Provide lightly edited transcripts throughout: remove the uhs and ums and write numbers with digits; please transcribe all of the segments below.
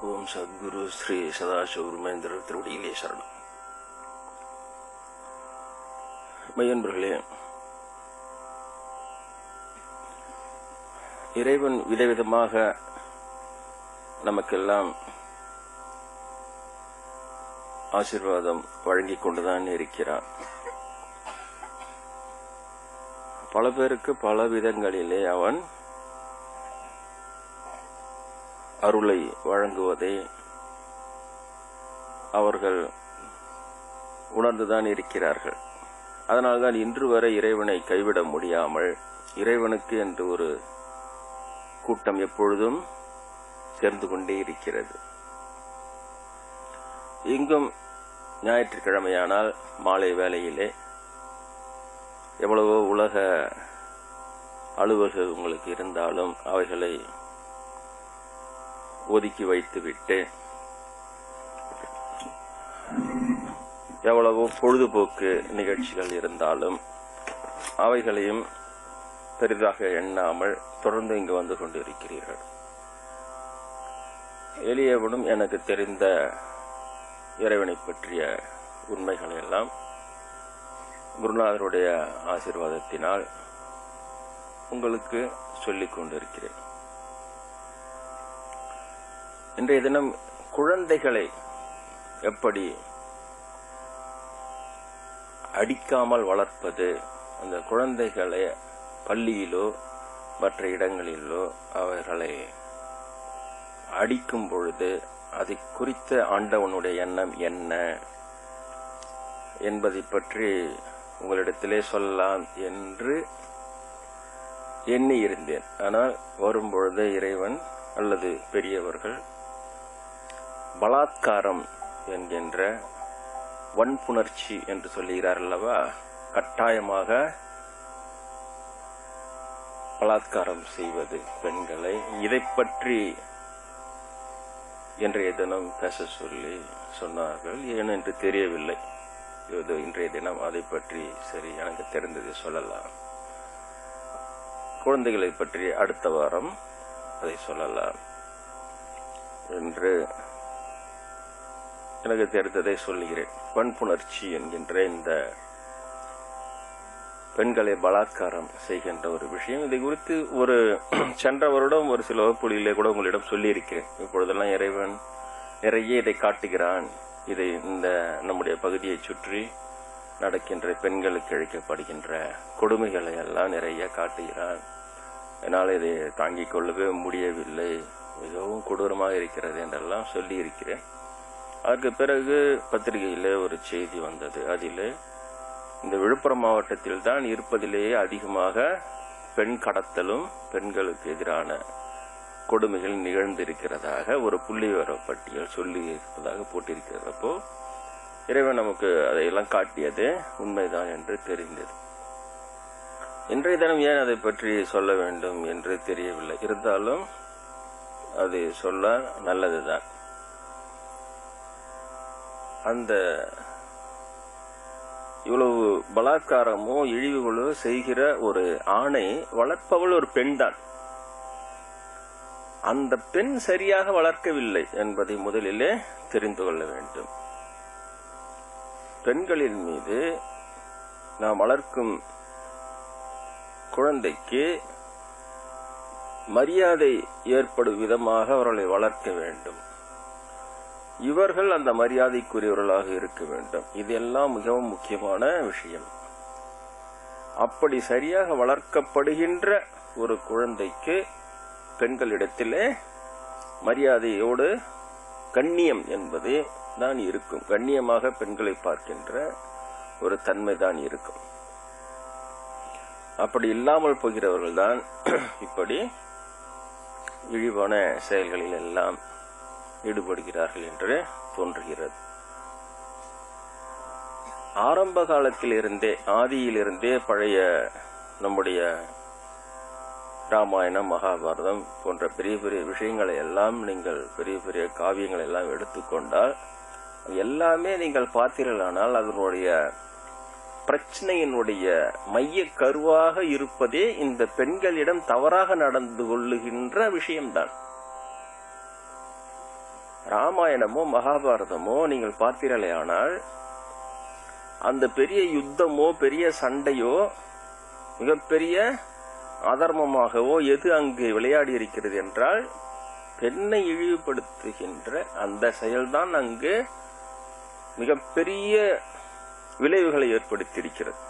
ஓம் சத்குரு ஸ்ரீ சதாசிவகுருமேந்திர திருவடியிலே சரணம். மையன்பர்களே, இறைவன் விதவிதமாக நமக்கெல்லாம் ஆசீர்வாதம் வழங்கிக் கொண்டுதான் இருக்கிறான். பல பேருக்கு பல விதங்களிலே அவன் அருளை வழங்குவதை அவர்கள் உணர்ந்துதான் இருக்கிறார்கள். அதனால்தான் இன்று வரை இறைவனை கைவிட முடியாமல் இறைவனுக்கு என்று ஒரு கூட்டம் எப்பொழுதும் சேர்ந்து கொண்டே இருக்கிறது. இங்கும் ஞாயிற்றுக்கிழமையானால் மாலை வேளையிலே எவ்வளவோ உலக அலுவல்கள் உங்களுக்கு இருந்தாலும் அவைகளை ஒதுக்கி வைத்துவிட்டு எவ்வளவோ பொழுதுபோக்கு நிகழ்ச்சிகள் இருந்தாலும் அவைகளையும் பெரிதாக எண்ணாமல் தொடர்ந்து இங்கு வந்து கொண்டிருக்கிறீர்கள். எளியவனும் எனக்கு தெரிந்த இறைவனை பற்றிய உண்மைகளை எல்லாம் குருநாதருடைய ஆசீர்வாதத்தினால் உங்களுக்கு சொல்லிக் கொண்டிருக்கிறேன். இன்றைய தினம் குழந்தைகளை எப்படி அடிக்காமல் வளர்ப்பது, அந்த குழந்தைகளை பள்ளியிலோ மற்ற இடங்களிலோ அவர்களை அடிக்கும் பொழுது அதை குறித்த ஆண்டவனுடைய எண்ணம் என்ன என்பதை பற்றி உங்களிடத்திலே சொல்லலாம் என்று எண்ணி இருந்தேன். ஆனால் வரும்பொழுது இறைவன் அல்லது பெரியவர்கள் பலாத்காரம் என்கின்ற வன்புணர்ச்சி என்று சொல்லுகிறார் அல்லவா, கட்டாயமாக பலாத்காரம் செய்வது பெண்களை, இதை பற்றி இன்றைய தினம் பேச சொல்லி சொன்னார்கள். ஏனென்று தெரியவில்லை. இன்றைய தினம் அதை பற்றி சரி எனக்கு தெரிந்ததை சொல்லலாம். குழந்தைகளை பற்றி அடுத்த வாரம் அதை சொல்லலாம் என்று எனக்கு தெரிந்ததை சொல்லுகிறேன். வன்புணர்ச்சி என்கின்ற இந்த பெண்களை பலாத்காரம் செய்கின்ற ஒரு விஷயம், இதை குறித்து ஒரு சென்ற வருடம் ஒரு சில வகுப்புகளிலே கூட உங்களிடம் சொல்லியிருக்கிறேன். இப்பொழுதெல்லாம் இறைவன் நிறைய இதை காட்டுகிறான். இதை இந்த நம்முடைய பகுதியை சுற்றி நடக்கின்ற பெண்களுக்கு இழைக்கப்படுகின்ற கொடுமைகளை எல்லாம் நிறைய காட்டுகிறான். என்னால் இதை தாங்கிக் கொள்ளவே முடியவில்லை, மிகவும் கொடூரமாக இருக்கிறது என்றெல்லாம் சொல்லி இருக்கிறேன். அதற்கு பிறகு பத்திரிகையிலே ஒரு செய்தி வந்தது. அதிலே இந்த விழுப்புரம் மாவட்டத்தில் தான் இருப்பதிலேயே அதிகமாக பெண் கடத்தலும் பெண்களுக்கு எதிரான கொடுமைகள் நிகழ்ந்திருக்கிறதாக ஒரு புள்ளிவிவர பட்டியல் சொல்லி இருப்பதாக போட்டிருக்கிறப்போ இறைவன் நமக்கு அதையெல்லாம் காட்டியது உண்மைதான் என்று தெரிந்தது. இன்றைய தினம் ஏன் அதை பற்றி சொல்ல வேண்டும் என்று தெரியவில்லை. இருந்தாலும் அது சொல்ல நல்லதுதான். அந்த இவ்வளவு பலாத்காரமோ இழிவுகளோ செய்கிற ஒரு ஆணை வளர்ப்பவள் ஒரு பெண் தான். அந்த பெண் சரியாக வளர்க்கவில்லை என்பதை முதலிலே தெரிந்து கொள்ள வேண்டும். பெண்களின் மீது நாம் வளர்க்கும் குழந்தைக்கு மரியாதை ஏற்படும் விதமாக அவர்களை வளர்க்க வேண்டும். இவர்கள் அந்த மரியாதைக்குரியவர்களாக இருக்க வேண்டும். இதெல்லாம் மிகவும் முக்கியமான விஷயம். அப்படி சரியாக வளர்க்கப்படுகின்ற ஒரு குழந்தைக்கு பெண்களிடத்திலே மரியாதையோடு கண்ணியம் என்பது தான் இருக்கும். கண்ணியமாக பெண்களை பார்க்கின்ற ஒரு தன்மை தான் இருக்கும். அப்படி இல்லாமல் போகிறவர்கள் தான் இப்படி இழிவான செயல்களில் எல்லாம் ஈடுபடுகிறார்கள் என்று தோன்றுகிறது. ஆரம்ப காலத்தில் இருந்தே, ஆதியிலிருந்தே பழைய நம்முடைய ராமாயணம், மகாபாரதம் போன்ற பெரிய பெரிய விஷயங்களை எல்லாம் நீங்கள் பெரிய பெரிய காவியங்களை எல்லாம் எடுத்துக்கொண்டால் எல்லாமே நீங்கள் பார்த்தீர்களானால் அதனுடைய பிரச்சனையினுடைய மைய கருவாக இருப்பதே இந்த பெண்களிடம் தவறாக நடந்து கொள்ளுகின்ற விஷயம்தான். ராமாயணமோ மகாபாரதமோ நீங்கள் பார்த்தீர்களே ஆனால் அந்த பெரிய யுத்தமோ பெரிய சண்டையோ மிகப்பெரிய அதர்மமாகவோ எது அங்கு விளையாடி இருக்கிறது என்றால் பெண்ணை இழிவுபடுத்துகின்ற அந்த செயல்தான் அங்கு மிகப்பெரிய விளைவுகளை ஏற்படுத்தியிருக்கிறது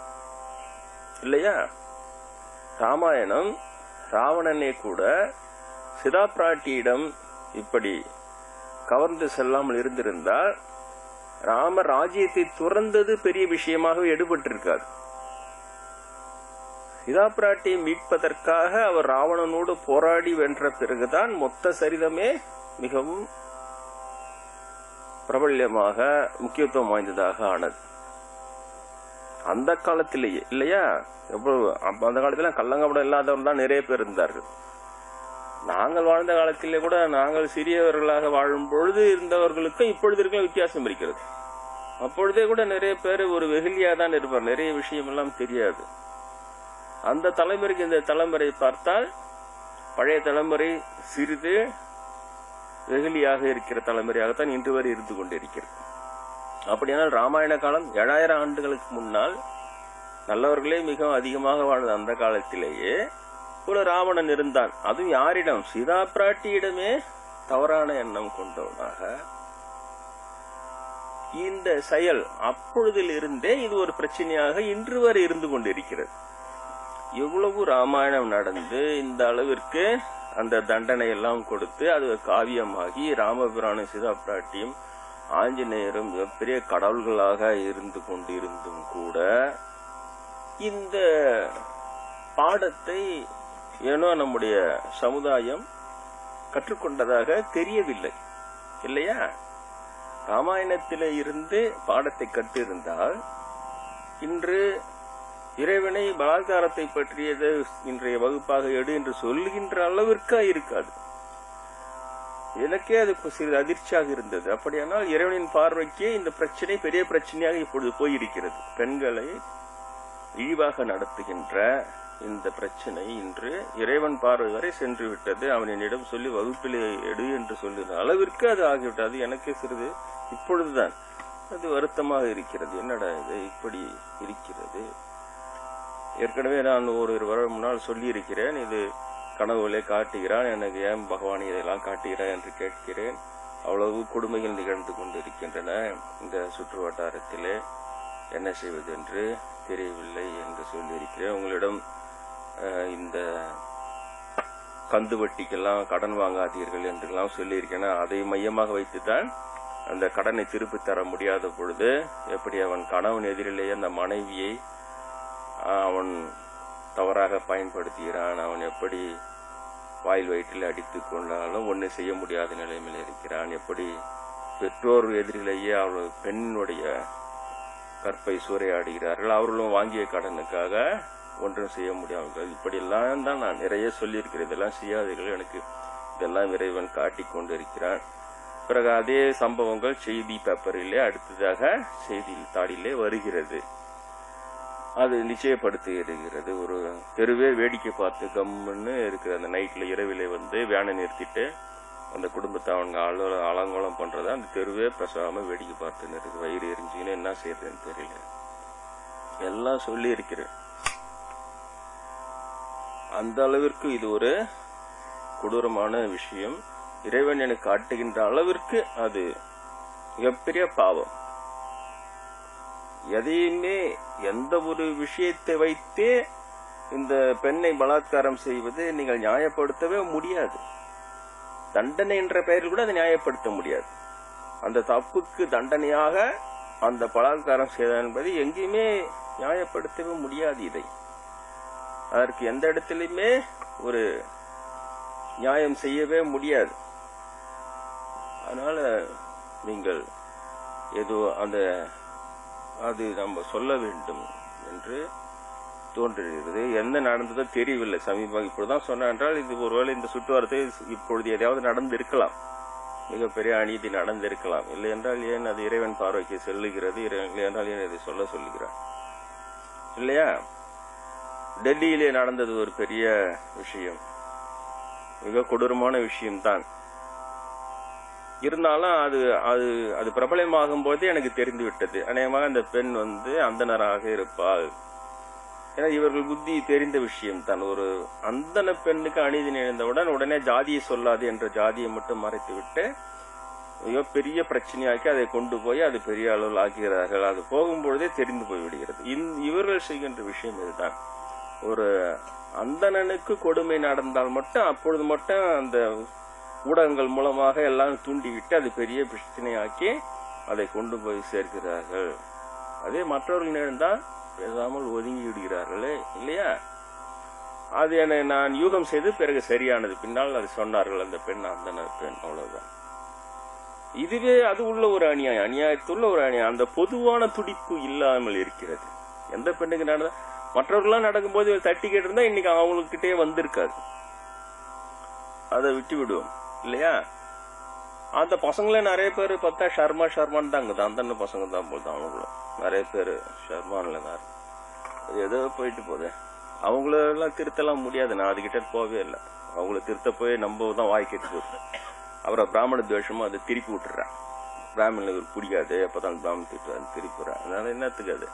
இல்லையா? ராமாயணம் ராவணனே கூட சீதா பிராட்டியிடம் இப்படி கவர்ந்து செல்லாமல் இருந்திருந்தால் ராம ராஜ்யத்தை துறந்தது பெரிய விஷயமாக எடுபட்டிருக்காது. சீதா பிராட்டியை மீட்பதற்காக அவர் ராவணனோடு போராடி வென்ற பிறகுதான் மொத்த சரிதமே மிகவும் பிரபல்யமாக முக்கியத்துவம் வாய்ந்ததாக ஆனது. அந்த காலத்திலேயே இல்லையா? அந்த காலத்துல கள்ளங்கபடம் இல்லாதவர்கள் தான் நிறைய பேர் இருந்தார்கள். நாங்கள் வாழ்ந்த காலத்திலே கூட நாங்கள் சிறியவர்களாக வாழும் பொழுது இருந்தவர்களுக்கும் இப்பொழுது இருக்க வித்தியாசம் இருக்கிறது. அப்பொழுதே கூட நிறைய பேர் ஒரு வெகுளியா தான் இருப்பார், நிறைய விஷயம் எல்லாம் தெரியாது. அந்த தலைமுறைக்கு இந்த தலைமுறை பார்த்தால் பழைய தலைமுறை சிறிது வெகுளியாக இருக்கிற தலைமுறையாகத்தான் இன்று வரை இருந்து கொண்டிருக்கிறது. அப்படியானால் ராமாயண காலம் 7000 ஆண்டுகளுக்கு முன்னால் நல்லவர்களே மிகவும் அதிகமாக வாழ்ந்த அந்த காலத்திலேயே ஒரு ராவணன் இருந்தான். அதுவும் யாரிடம்? சீதா பிராட்டியிடமே தவறான எண்ணம் கொண்டவனாக. இந்த செயல் அப்பொழுதில் இருந்தே இது ஒரு பிரச்சனையாக இன்று வரை இருந்து கொண்டிருக்கிறது. எவ்வளவு ராமாயணம் நடந்து இந்த அளவிற்கு அந்த தண்டனை எல்லாம் கொடுத்து அது காவியமாகி ராமபிரானும் சீதா பிராட்டியும் ஆஞ்சநேயரும் மிகப்பெரிய கடவுள்களாக இருந்து கொண்டிருந்தும் கூட இந்த பாடத்தை ஏனோ நம்முடைய சமுதாயம் கற்றுக்கொண்டதாக தெரியவில்லை இல்லையா? ராமாயணத்திலே இருந்து பாடத்தை கற்றிருந்தால் இன்று இறைவனை பலாத்காரத்தை பற்றியது இன்றைய வகுப்பாக எடு என்று சொல்லுகின்ற அளவிற்கு இருக்காது. எனக்கே அது சிறிது அதிர்ச்சியாக இருந்தது. அப்படியானால் இறைவனின் பார்வைக்கு இந்த பிரச்சனை பெரிய பிரச்சனையாக இப்பொழுது போயிருக்கிறது. பெண்களை இழிவாக நடத்துகின்ற இந்த பிரச்சனை இன்று இறைவன் பார்வை வரை சென்று விட்டது. அவனிடம் சொல்லி வகுப்பிலே எடு என்று சொல்லுகிற அளவிற்கு அது ஆகிவிட்டது. எனக்கே சிறிது இப்பொழுதுதான் அது வருத்தமாக இருக்கிறது. என்னடா இது இப்படி இருக்கிறது? ஏற்கனவே நான் ஒரு வருடம் முன்னால் சொல்லி இருக்கிறேன், இது கனவுகளை காட்டுகிறான், எனக்கு ஏன் பகவான் இதெல்லாம் காட்டுகிறான் என்று கேட்கிறேன். அவ்வளவு கொடுமைகள் நிகழ்ந்து கொண்டிருக்கின்றன இந்த சுற்று வட்டாரத்திலே, என்ன செய்வது என்று தெரியவில்லை என்று சொல்லியிருக்கிறேன். உங்களிடம் இந்த கந்து வட்டிக்கெல்லாம் கடன் வாங்காதீர்கள் என்றெல்லாம் சொல்லியிருக்கேன். அதை மையமாக வைத்துதான் அந்த கடனை திருப்பி தர முடியாத பொழுது எப்படி அவன் கணவன் எதிரிலேயே அந்த மனைவியை அவன் தவறாக பயன்படுத்துகிறான், அவன் எப்படி வாயில் வயிற்றில் அடித்துக் கொண்டாலும் ஒன்னு செய்ய முடியாத நிலைமையில் இருக்கிறான், எப்படி பெற்றோர் எதிரிலேயே அவள் பெண்ணுடைய கற்பை சூறையாடுகிறார்கள், அவர்களும் வாங்கிய கடனுக்காக ஒன்றும் செய்ய முடியாமல், இப்படியெல்லாம் தான் நான் நிறைய சொல்லியிருக்கிறேன். இதெல்லாம் செய்யாதீர்கள், எனக்கு இதெல்லாம் இறைவன் காட்டிக் கொண்டிருக்கிறான். பிறகு அதே சம்பவங்கள் செய்தி பேப்பரிலே அடுத்ததாக செய்தி தாளிலே வருகிறது. அது நிச்சயப்படுத்துகிறது. ஒரு தெருவே வேடிக்கை பார்த்து கம்முன்னு இருக்கிற அந்த நைட்ல இரவிலே வேனை நிறுத்திட்டு அந்த குடும்பத்தை அவங்க அலங்கோலம் பண்றதா அந்த தெருவே பேசாம வேடிக்கை பார்த்துன்னு இருக்கு. வயிறு எரிஞ்சுன்னு என்ன செய்யறதுன்னு தெரியல. எல்லாம் சொல்லி இருக்கிறேன். அந்த அளவிற்கு இது ஒரு கொடூரமான விஷயம். இறைவன் எனக்கு காட்டுகின்ற அளவிற்கு அது மிகப்பெரிய பாவம். எதையுமே எந்த ஒரு விஷயத்தை வைத்தே இந்த பெண்ணை பலாத்காரம் செய்வது நீங்கள் நியாயப்படுத்தவே முடியாது. தண்டனை என்ற பெயரில் கூட அதை நியாயப்படுத்த முடியாது. அந்த தப்புக்கு தண்டனையாக அந்த பலாத்காரம் செய்தார் என்பது எங்கேயுமே நியாயப்படுத்தவே முடியாது. இதை அதற்கு எந்த இடத்திலுமே ஒரு நியாயம் செய்யவே முடியாது. அதனால நீங்கள் ஏதோ அது நம்ம சொல்ல வேண்டும் என்று தோன்றுகிறது. என்ன நடந்ததோ தெரியவில்லை. சமீபம் இப்படிதான் சொன்ன என்றால் இது ஒருவேளை இந்த சுற்றுவாரத்தை இப்பொழுது எதையாவது நடந்து இருக்கலாம், மிகப்பெரிய அநீதி நடந்திருக்கலாம். இல்லை என்றால் ஏன் அது இறைவன் பார்வைக்கு செல்லுகிறது? இல்லை என்றால் ஏன் இதை சொல்லுகிறார் இல்லையா? டெல்லியிலே நடந்தது ஒரு பெரிய விஷயம், மிக கொடூரமான விஷயம்தான். இருந்தாலும் அது அது அது பிரபலமாகும் போதே எனக்கு தெரிந்து விட்டது. அநேகமாக அந்த பெண் அந்தனராக இருப்பாள். ஏன்னா இவர்கள் புத்தி தெரிந்த விஷயம் தான். ஒரு அந்தன பெண்ணுக்கு அநீதி நிகழ்ந்தவுடன் உடனே ஜாதியை சொல்லாது என்ற ஜாதியை மட்டும் மறைத்து விட்டு பெரிய பிரச்சனையாக்கி அதை கொண்டு போய் அது பெரிய அளவில் ஆக்குகிறார்கள். அது போகும்பொழுதே தெரிந்து போய்விடுகிறது. இவர்கள் செய்கின்ற விஷயம் இதுதான். ஒரு அந்தணனுக்கு கொடுமை நடந்தால் மட்டும் அப்பொழுது மட்டும் அந்த ஊடகங்கள் மூலமாக எல்லாம் தூண்டிவிட்டு அது பெரிய பிரச்சனையாக்கி அதை கொண்டு போய் சேர்க்கிறார்கள். அதே மற்றவர்கள் நேர்ந்தால் பேசாமல் ஒதுங்கி விடுகிறார்களே இல்லையா? அது நான் யூகம் செய்து பிறகு சரியானது. பின்னால் அது சொன்னார்கள் அந்த பெண் அந்தன பெண், அவ்வளவுதான். இதுவே அது உள்ள ஒரு அநியாயம், அநியாயத்துள்ள ஒரு அநியாயம். அந்த பொதுவான துடிப்பு இல்லாமல் இருக்கிறது. எந்த பெண்ணுக்கு நடந்தா மற்றவர்கள்லாம் நடக்கும்போது தட்டி கேட்டு இருந்தா இன்னைக்கு அவங்ககிட்டே வந்திருக்காது. அதை விட்டு விடுவோம் இல்லையா? அந்த பசங்களே நிறைய பேர் பார்த்தா ஷர்மான்னு தாங்க, அந்த பசங்க தான் போது. அவங்களும் நிறைய பேர் ஷர்மான்ல தான் ஏதோ போயிட்டு போகுது. அவங்களெல்லாம் திருத்தலாம் முடியாது. நான் அதுகிட்ட போவே இல்லை. அவங்கள திருத்த போய் நம்ம தான் வாய் கேட்டு போகுது. அப்புறம் பிராமண துவேஷமும் அதை திருப்பி விட்டுறான். பிராமணனுக்கு பிடிக்காது, அப்பதான் பிராமண திட்டுறாரு திருப்பிடுறேன். அதனால என்னத்துக்கு அது?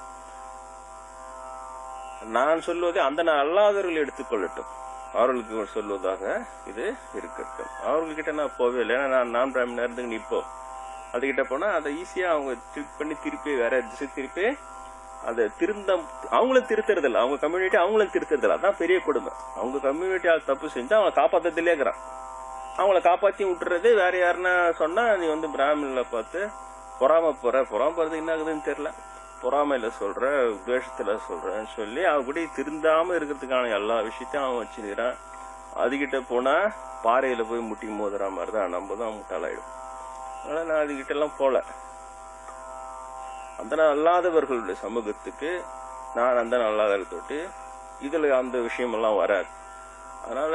நான் சொல்லுவதே அந்த அல்லாதவர்கள் எடுத்துக்கொள்ளட்டும், அவர்களுக்கு சொல்வதாக இது இருக்கட்டும். அவர்கள்கிட்ட நான் போவே இல்லை. ஏன்னா நான் பிராமணன் இருந்துக்கு நீ இப்போ அதுகிட்ட போனா அதை ஈஸியா அவங்க பண்ணி திருப்பி வேற திசை திருப்பி அதை அவங்களும் திருத்துறதில்ல. அவங்க கம்யூனிட்டி அவங்களும் திருத்துறதில்ல. அதான் பெரிய கொடுமை. அவங்க கம்யூனிட்டி தப்பு செஞ்சா அவங்க காப்பாத்திலே இருக்கிறான். அவங்கள காப்பாத்தி விட்டுறது. வேற யாருன்னா சொன்னா நீ பிராமணன்ல பார்த்து பொறாம போறது என்ன ஆகுதுன்னு தெரியல. பொறாமையில சொல்ற, துவேஷத்துல சொல்றேன்னு சொல்லி அவ கூட திருந்தாம இருக்கிறதுக்கான எல்லா விஷயத்தையும் அவன் வச்சுக்கிறான். அதுகிட்ட போனா பாறையில போய் முட்டி மோதுற மாதிரிதான் நம்ம தான் முட்டாளாயிடும். அதனால நான் அதுகிட்ட எல்லாம் போல. அந்த அல்லாதவர்களுடைய சமூகத்துக்கு நான் அந்த அல்லாதவர்களை தொட்டு இதுல அந்த விஷயம் எல்லாம் வராது. அதனால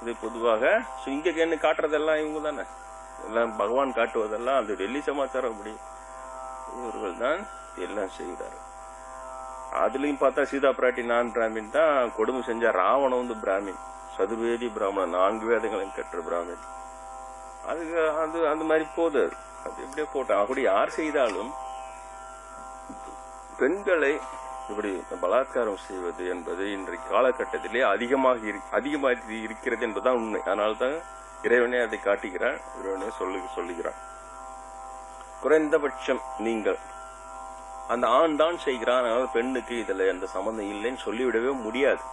இது பொதுவாக இங்க என்ன காட்டுறதெல்லாம் இவங்க தானே, எல்லாம் பகவான் காட்டுவதெல்லாம் அது டெல்லி சமாச்சாரம். அப்படி இவர்கள் தான் எல்லாம் செய்கிறார்கள். அதுலயும் பார்த்தா சீதா பிராட்டி நான் பிராமின் தான் கொடுமை செஞ்ச. ராவணன் பிராமின், சதுர்வேதி பிராமணன், 4 வேதங்களையும் கற்ற பிராமின். அதுக்கு அது அந்த மாதிரி போகுது. அது எப்படியே போட்டோம். அப்படி யார் செய்தாலும் பெண்களை இப்படி பலாத்காரம் செய்வது என்பது இன்றைக்கு காலகட்டத்திலே அதிகமாக இருக்கிறது என்பதுதான் உண்மை. அதனால்தான் இறைவனே அதை காட்டுகிறான், இறைவனே சொல்லுகிறான். குறைந்தபட்சம் நீங்கள் அந்த ஆண் தான் செய்கிறான், அதனால பெண்ணுக்கு இதுல எந்த சம்பந்தம் இல்லைன்னு சொல்லிவிடவே முடியாது.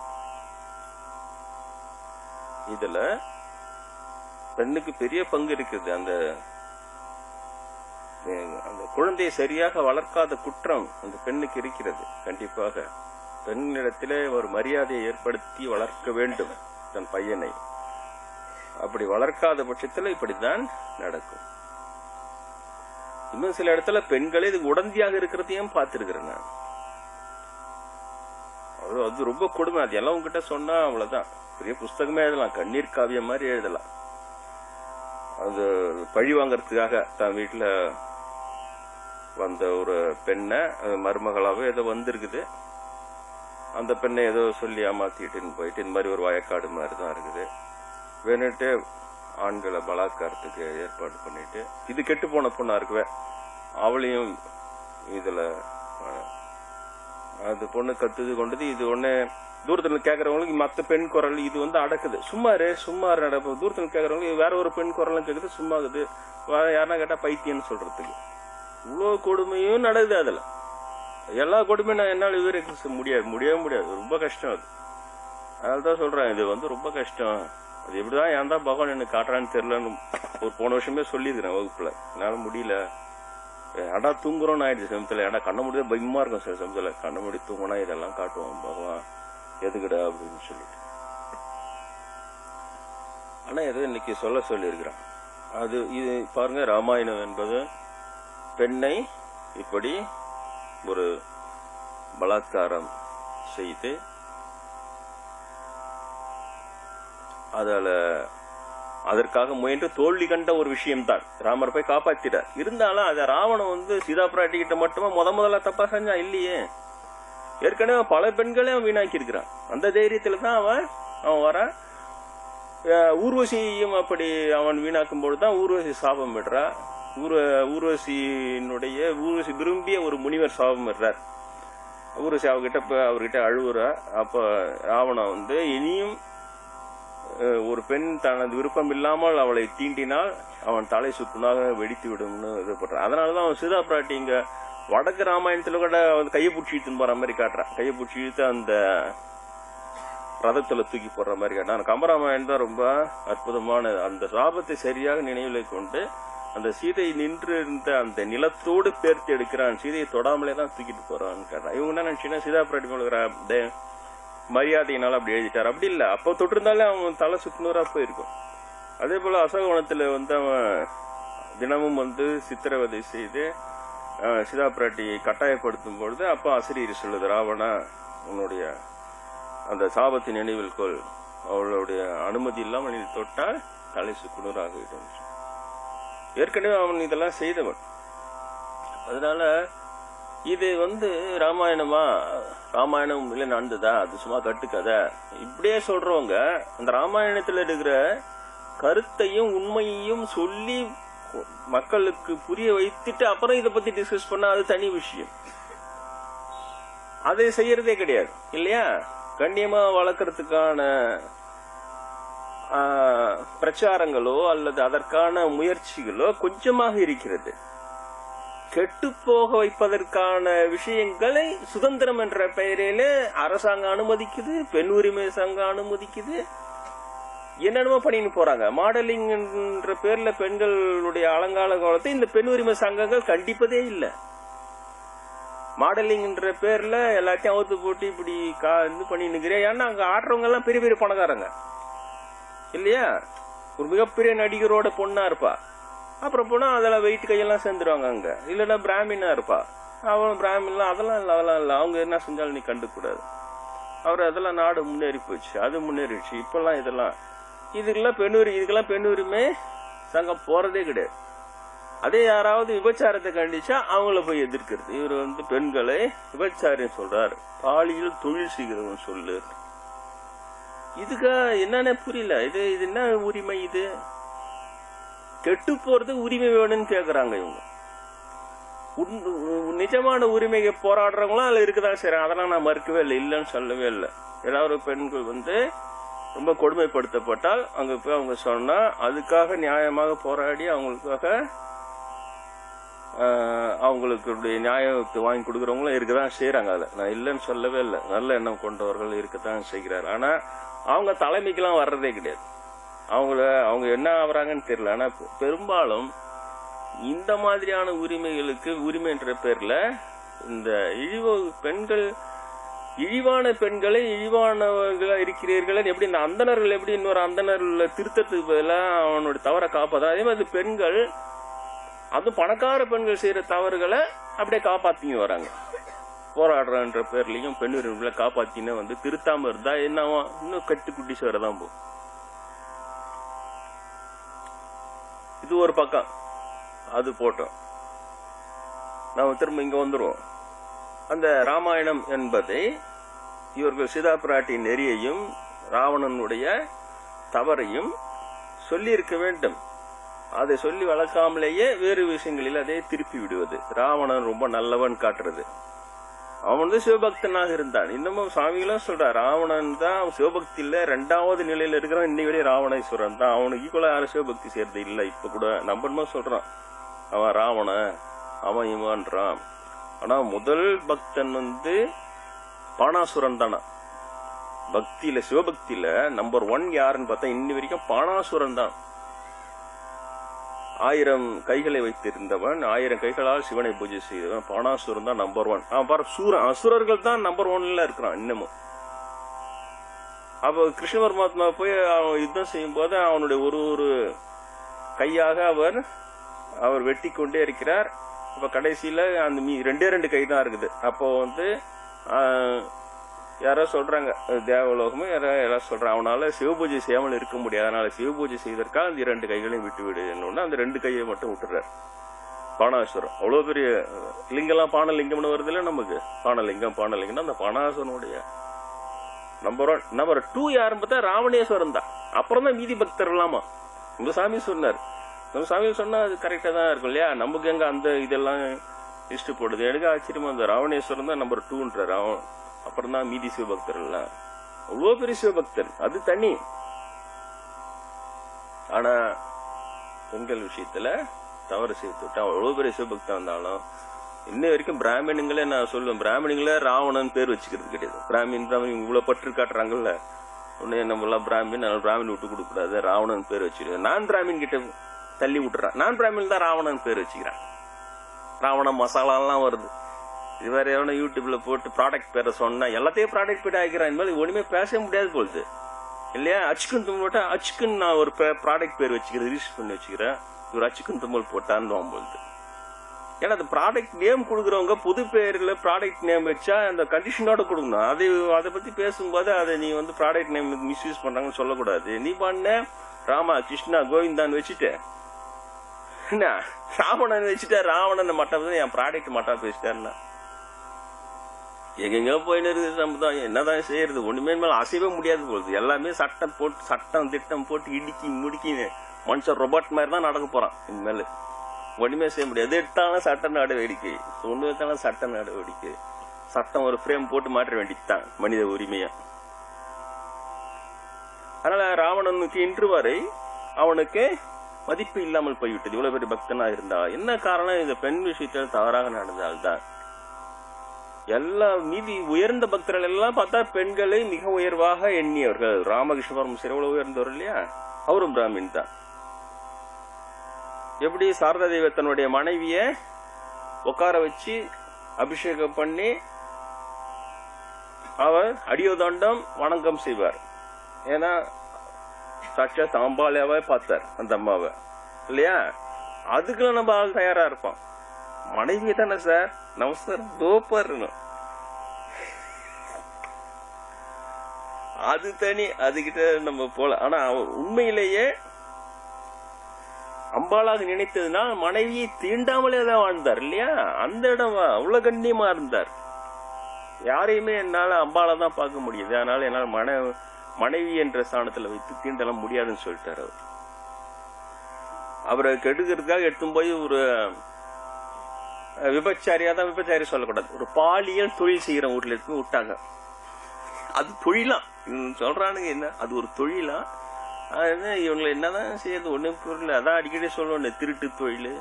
இதுல பெண்ணுக்கு பெரிய பங்கு இருக்குது. அந்த குழந்தையை சரியாக வளர்க்காத குற்றம் அந்த பெண்ணுக்கு இருக்கிறது. கண்டிப்பாக பெண்ணிடத்திலே ஒரு மரியாதையை ஏற்படுத்தி வளர்க்க வேண்டும் தன் பையனை. அப்படி வளர்க்காத பட்சத்தில் இப்படித்தான் நடக்கும். இன்னும் சில இடத்துல பெண்களே இதுக்கு உடந்தையாக இருக்கிறதையும் பார்த்திருக்கிறேன் நான். அது ரொம்ப கொடுமை. அது எல்லாம் உங்ககிட்ட சொன்னா அவ்வளவுதான். பெரிய புஸ்தகமே எழுதலாம், கண்ணீர் காவியம் மாதிரி எழுதலாம். அது பழி வாங்கறதுக்காக தான் வீட்டுல வந்த ஒரு பெண்ணை மருமகளாவே ஏதோ வந்திருக்குது. அந்த பெண்ணை ஏதோ சொல்லி ஏமாத்திட்டுன்னு போயிட்டு இந்த மாதிரி ஒரு வயக்காடு மாதிரிதான் இருக்குது. வேணுட்டு ஆண்களை பலாத்காரத்துக்கு ஏற்பாடு பண்ணிட்டு, இது கெட்டு போன பொண்ணா இருக்குவே அவளையும் இதுல அது பொண்ணு கத்துது கொண்டது. இது ஒண்ணு தூரத்துல கேக்குறவங்களுக்கு மத்த பெண் குரல் இது அடக்குது. சும்மாரு நடப்பு. தூரத்துல கேக்குறவங்களுக்கு வேற ஒரு பெண் குரலும் கேக்குது, சும்மா இருக்குது. யாருன்னா கேட்டா பைத்தியம்னு சொல்றதுக்கு இவ்வளவு கொடுமையும் நடக்குது. அதுல எல்லா கொடுமையும் நான் என்னால விவரிக்க முடியாது. ரொம்ப கஷ்டம் அது. அதனாலதான் சொல்றேன், இது ரொம்ப கஷ்டம். அது எப்படிதான் ஏன் தான் பகவான் எனக்கு காட்டுறான்னு தெரியலன்னு ஒரு போன வருஷமே சொல்லியிருக்கிறேன் வகுப்புல. என்னால முடியல. அடா தூங்குறோம்னு ஆயிடுச்சு சமயத்துல. ஏடா கண்ண முடியாது பயமா இருக்கும் சில சமயத்துல. கண்ண முடி தூங்கினா இதெல்லாம் காட்டுவோம் பகவான் எதுக்குடா அப்படின்னு சொல்லிட்டு. ஆனா ஏதோ இன்னைக்கு சொல்லி இருக்கிறான். அது இது பாருங்க, ராமாயணம் என்பது பெண்ணை இப்படி ஒரு பலாத்காரம் செய்து அதற்காக முயன்று தோல்வி கண்ட ஒரு விஷயம்தான். ராமர் போய் காப்பாத்திட்டார். இருந்தாலும் அத ராவணன் சீதா பிராட்டி கிட்ட மட்டுமா முதல்ல தப்பா செஞ்சா இல்லையே. ஏற்கனவே பல பெண்களே அவன் வீணாக்கி இருக்கிறான். அந்த தைரியத்துல தான் அவன் வர ஊர்வசியையும் அப்படி அவன் வீணாக்கும் பொழுதுதான் ஊர்வசி சாபம் விடுறா. ஊர்வசி விரும்பிய ஒரு முனிவர் சாபம் விடுறார். ஊர்வசி அவர்கிட்ட அழுவுறா. அப்ப ராவணன் இனியும் ஒரு பெண் தனது விருப்பம் இல்லாமல் அவளை தீண்டினால் அவன் தலை சுக்குனாக வெடித்து விடும்னு இது பண்றான். அதனாலதான் அவன் சீதா பிராட்டி இங்க வடக்கு ராமாயணத்துல கூட கையை பிடிச்சி இழுத்துன்னு போற மாதிரி காட்டுறான். கையை பிடிச்சி இழுத்து அந்த ரதத்துல தூக்கி போடுற மாதிரி காட்டான். கம்பராமாயணம் தான் ரொம்ப அற்புதமான அந்த சாபத்தை சரியாக நினைவில் கொண்டு அந்த சீதை நின்று இருந்த அந்த நிலத்தோடு பேர்த்து எடுக்கிறான். சீதையை தொடாமலே தான் தூக்கிட்டு போறான்னு கேட்டான். இவங்க என்ன நினைச்சுன்னா சீதா பிராட்டி மரியாதையினால அப்படி எழுதிட்டார். அப்படி இல்ல, அப்ப தொட்டிருந்தாலே அவன் தலை சுக்குனூரா போயிருக்கும். அதே போல அசோகவனத்துல அவன் தினமும் சித்திரவதை செய்து சீதா பிராட்டியை கட்டாயப்படுத்தும் பொழுது அப்ப அசரீரி சொல்லுது, ராவணா உன்னுடைய அந்த சாபத்தின் நினைவில் கொள், அவளுடைய அனுமதி இல்லாமல் நீ தொட்டால் தலை சுக்குனூராகிவிடும். ஏற்கனவே அவன் இதெல்லாம் செய்தவன். அதனால இது ராமாயணமா, ராமாயணம் இல்லை நடந்ததா, அது சும்மா கட்டுக்கதை இப்படியே சொல்றவங்க அந்த ராமாயணத்துல இருக்கிற கருத்தையும் உண்மையையும் சொல்லி மக்களுக்கு புரிய வைத்துட்டு அப்புறம் இதை பத்தி டிஸ்கஸ் பண்ணா அது தனி விஷயம். அதை செய்யறதே கிடையாது இல்லையா? கண்ணியமா வளர்க்கறதுக்கான பிரச்சாரங்களோ அல்லது அதற்கான முயற்சிகளோ கொஞ்சமாக இருக்கிறது. கெட்டு போக வைப்பதற்கான விஷயங்களை சுதந்திரம் என்ற பெயரிலே அரசாங்கம் அனுமதிக்குது, பெண் உரிமை சங்கம் அனுமதிக்குது, என்னென்னமோ பண்ணின்னு போறாங்க. மாடலிங் என்ற பேர்ல பெண்களுடைய அலங்கால காலத்தை இந்த பெண் உரிமை சங்கங்கள் கண்டிப்பதே இல்லை. மாடலிங் என்ற பேர்ல எல்லாத்தையும் அவுத்து போட்டு இப்படி இது பண்ணின்னு, ஏன்னா அங்க ஆடுறவங்க எல்லாம் பெரிய பெரிய பணக்காரங்க இல்லையா? ஒரு மிகப்பெரிய நடிகரோட பொண்ணா இருப்பா, அப்புறம் போனா அதெல்லாம் வெயிட் கையெல்லாம் சேர்ந்துருவாங்க. அங்க இல்லன்னா பிராமினா இருப்பா, அவன் பிராமின்லாம் அதெல்லாம் இல்ல. அவங்க என்ன செஞ்சாலும் நீ கண்டுக்கூடாது. அவர் அதெல்லாம் நாடு முன்னேறி போச்சு, அது முன்னேறிடுச்சு. இப்பெல்லாம் இதுக்கெல்லாம் பெண் உரிமை சங்கம் போறதே கிடையாது. அதே யாராவது விபச்சாரத்தை கண்டிச்சா அவங்கள போய் எதிர்க்கிறது. இவர் பெண்களை விபச்சாரம் சொல்றாரு, பாலியல் தொழில் செய்கிறவன் சொல்லு. இதுக்கு என்னன்னு புரியல. இது என்ன உரிமை? இது கெட்டு போறது உரிமை வேணும்னு கேக்குறாங்க இவங்க. நிஜமான உரிமையை போராடுறவங்களும் அதுல இருக்குதான் செய்றாங்க. அதெல்லாம் நான் மறுக்கவே இல்லை, இல்லைன்னு சொல்லவே இல்லை. ஏதாவது பெண்கள் ரொம்ப கொடுமைப்படுத்தப்பட்டால் அங்க போய் அவங்க சொன்னா அதுக்காக நியாயமாக போராடி அவங்களுடைய நியாயத்தை வாங்கி கொடுக்கறவங்களும் இருக்கதான் செய்யறாங்க. அதை நான் இல்லைன்னு சொல்லவே இல்லை. நல்ல எண்ணம் கொண்டவர்கள் இருக்கத்தான் செய்கிறார். ஆனா அவங்க தலைமைக்கெல்லாம் வர்றதே கிடையாது. அவங்க என்ன ஆகுறாங்கன்னு தெரியல. ஆனா பெரும்பாலும் இந்த மாதிரியான உரிமை என்ற பேர்ல இந்த இழிவான பெண்களை இழிவானவர்களா இருக்கிறீர்கள் எப்படி இந்த அந்தணர்கள் எப்படி இன்னொரு அந்தணர்கள் திருத்தத்துக்கு பதிலாக அவனுடைய தவறை காப்பாற்ற, அதே மாதிரி பெண்கள் அதுவும் பணக்கார பெண்கள் செய்யற தவறுகளை அப்படியே காப்பாத்திங்க வராங்க. போராடுறன்ற பேர்லயும் பெண் உரிமைகளை காப்பாத்தின்னு திருத்தாம இருந்தா என்னவா, இன்னும் கட்டுக்குட்டி சேரதான் போகும். இது ஒரு பக்கம். அது போட்டோம், நாம திரும்ப இங்க வந்துருவோம். அந்த ராமாயணம் என்பதை இவர்கள் சீதா பிராட்டியின் நெறியையும் ராவணனுடைய தவறையும் சொல்லி இருக்க வேண்டும். அதை சொல்லி வளர்க்காமலேயே வேறு விஷயங்களில் அதை திருப்பி விடுவது. ராவணன் ரொம்ப நல்லவன் காட்டுறது. அவன் சிவபக்தனாக இருந்தான். இன்னமும் சுவாமிகளும் சொல்றான், ராவணன் தான் சிவபக்தியில 2வது நிலையில இருக்கிறான். இன்னைக்கு ராவணேஸ்வரன் தான். அவனுக்கு ஈக்குவலா யாரும் சிவபக்தி செய்யறது இல்லை. இப்ப கூட நம்பணுமா சொல்றான், அவன் ராவண அவன் இவன்றான். ஆனா முதல் பக்தன் பாணாசுரன் தானா பக்தியில, சிவபக்தியில நம்பர் 1 யாருன்னு பார்த்தா இன்னி வரைக்கும் பாணாசுரன் தான். 1000 கைகளை வைத்திருந்தவன், 1000 கைகளால் சிவனை பூஜை செய்தவன் பாணாசுரன் தான் நம்பர் 1. அவன் பாரு அசுரர்கள் தான் நம்பர் 1ல இருக்கிறான் இன்னமும். அப்ப கிருஷ்ண பரமாத்மா போய் அவன் யுத்தம் செய்யும் போது அவனுடைய ஒரு கையாக அவர் வெட்டி கொண்டே இருக்கிறார். அப்ப கடைசியில அந்த 2 கை தான் இருக்குது. அப்போ யாரோ சொல்றாங்க, தேவலோகமும் யாராவது சொல்றாங்க, அவனால சிவபூஜை செய்யாமல் இருக்க முடியாது, அதனால சிவபூஜை செய்வதற்காக அந்த 2 கைகளையும் விட்டு விடு. அந்த 2 கையை மட்டும் விட்டுறாரு பாணாசுரம். அவ்வளவு பெரிய லிங்கெல்லாம் பானலிங்கம்னு வருது இல்ல நமக்கு, பானலிங்கம் அந்த பாணாசுரனுடைய நம்பர் 2 யாருன்னு பார்த்தா ராவணேஸ்வரன் தான். அப்புறம் தான் மீதி பக்தர் இல்லாமா நம்ம சாமி சொன்னார். நம்ம சாமி சொன்னா அது கரெக்டா தான் இருக்கும் இல்லையா? நமக்கு எங்க அந்த இதெல்லாம் லிஸ்ட் போடுது. எனக்கு ஆச்சரியமா அந்த ராவணேஸ்வரன் தான் நம்பர் 2ன்ற. அப்புறம் தான் மீதி சிவபக்தர் எல்லாம். அவ்வளவு பெரிய சிவபக்தர் அது தனி. ஆனா பெண்கள் விஷயத்துல தவறு செய்துட்டா அவ்வளவு பெரிய சிவபக்தன் வந்தாலும் இன்ன வரைக்கும் பிராமணிங்களே நான் சொல்லுவேன், பிராமணிங்களே ராவணன் பேர் வச்சுக்கிறது கிடையாது. பிராமின் இவ்வளவு பற்று காட்டுறாங்கல்ல, உடனே நம்ம எல்லாம் பிராமின் விட்டு கொடுக்க கூடாது, ராவணன் பேர் வச்சுக்கிறேன். நான் பிராமின் கிட்ட தள்ளி விட்டுறான். நான் பிராமின் தான் ராவணன் பேர் வச்சுக்கிறேன். ராவண மசாலா எல்லாம் வருது. இது வேற எவனா யூடியூப்ல போட்டு ப்ராடக்ட் பேரை சொன்னா எல்லாத்தையும் ப்ராடக்ட் பேர் ஆகிக்கிறான். இந்த மாதிரி ஒண்ணுமே பேச முடியாது போகுது இல்லையா? அச்சுக்குன் தும்மல் அச்சுக்குன்னு நான் ஒரு ப்ராடக்ட் பேர் வச்சுக்கிறேன், ரிஜிஸ்டர் பண்ணி வச்சுக்கிறேன். இவர் அச்சுக்குன் தும்மல் போட்டான்னு போகுது. ஏன்னா அந்த ப்ராடக்ட் நேம் கொடுக்குறவங்க புது பேர்ல ப்ராடக்ட் நேம் வச்சா அந்த கண்டிஷனோட கொடுக்கணும். அதை பத்தி பேசும்போது அதை நீ ப்ராடக்ட் நேம் மிஸ்யூஸ் பண்றாங்கன்னு சொல்லக்கூடாது. நீ பண்ண ராமா கிருஷ்ணா கோவிந்தான்னு வச்சுட்டு என்ன ராவணன் வச்சுட்டா ராவணன் மட்டம் என் ப்ராடக்ட் மட்டா பேசிட்டாருன்னா எங்கெங்க போயின்னு இருக்குது சமுதாயம். என்னதான் செய்யறது? ஒண்ணுமே மேல அசைவே முடியாது போகுது. எல்லாமே சட்டம் திட்டம் போட்டு இடிக்கி முடிக்கி மனுஷன் ரொபோட் மாதிரி தான் நடக்க போறான். இனிமேல் ஒண்ணுமே செய்ய முடியாது. எடுத்தாலும் சட்ட நடவடிக்கை, ஒண்ணு வைத்தாலும் சட்ட நடவடிக்கை. சட்டம் ஒரு ஃப்ரேம் போட்டு மாற்ற வேண்டியதுதான் மனித உரிமையா. அதனால ராவணனுக்கு இன்று வரை அவனுக்கு மதிப்பு இல்லாமல் போய்விட்டது. இவ்வளவு பெரிய பக்தனா இருந்தா என்ன காரணம்? இந்த பெண் விஷயத்தில் தவறாக நடந்தால்தான். எல்லா மீதி உயர்ந்த பக்தர்கள் எல்லாம் பார்த்தா பெண்களை மிக உயர்வாக எண்ணியவர்கள். ராமகிருஷ்ண பரமஹம்சர் எவ்வளவு உயர்ந்தவர் இல்லையா? அவரும் பிராமின் தான். எப்படி சாரதா தேவி தன்னுடைய மனைவிய உட்கார வச்சு அபிஷேகம் பண்ணி அவர் அடியோதண்டம் வணக்கம் செய்வார். ஏன்னா சாட்சாத் அம்பாளையாவே பார்த்தார் அந்த அம்மாவை இல்லையா? அதுக்கெல்லாம் நம்ம ஆள் தயாரா இருப்போம். மனைவி தானே சார், நமஸ்காரம் தோப்பாரு. அது தனி, அதுகிட்ட நம்ம போல. ஆனா உண்மையிலேயே அம்பாளாக நினைத்ததுனால் மனைவியை தீண்டாமலே தான் வாழ்ந்தார் இல்லையா? அந்த இடம் அவ்வளவு கண்ணியமா இருந்தார். யாரையுமே என்னால அம்பாளை தான் பார்க்க முடியுது, அதனால என்னால மனைவி என்ற ஸ்தானத்துல வைத்து தீண்டலாம் முடியாதுன்னு சொல்லிட்டாரு. அவரை கெடுக்கிறதுக்காக எடுத்தும் போய் ஒரு விபச்சாரியா தான், விபச்சாரி சொல்லக்கூடாது, ஒரு பாலியல் தொழில் செய்யற ஊர்ல எடுத்து விட்டாங்க. அது தொழிலாம் சொல்றானுங்க. என்ன அது ஒரு தொழிலா? இவங்களை என்னதான் செய்யறது ஒண்ணும் பொருள். அதான் அடிக்கடி சொல்லுவோம், திருட்டு தொழில்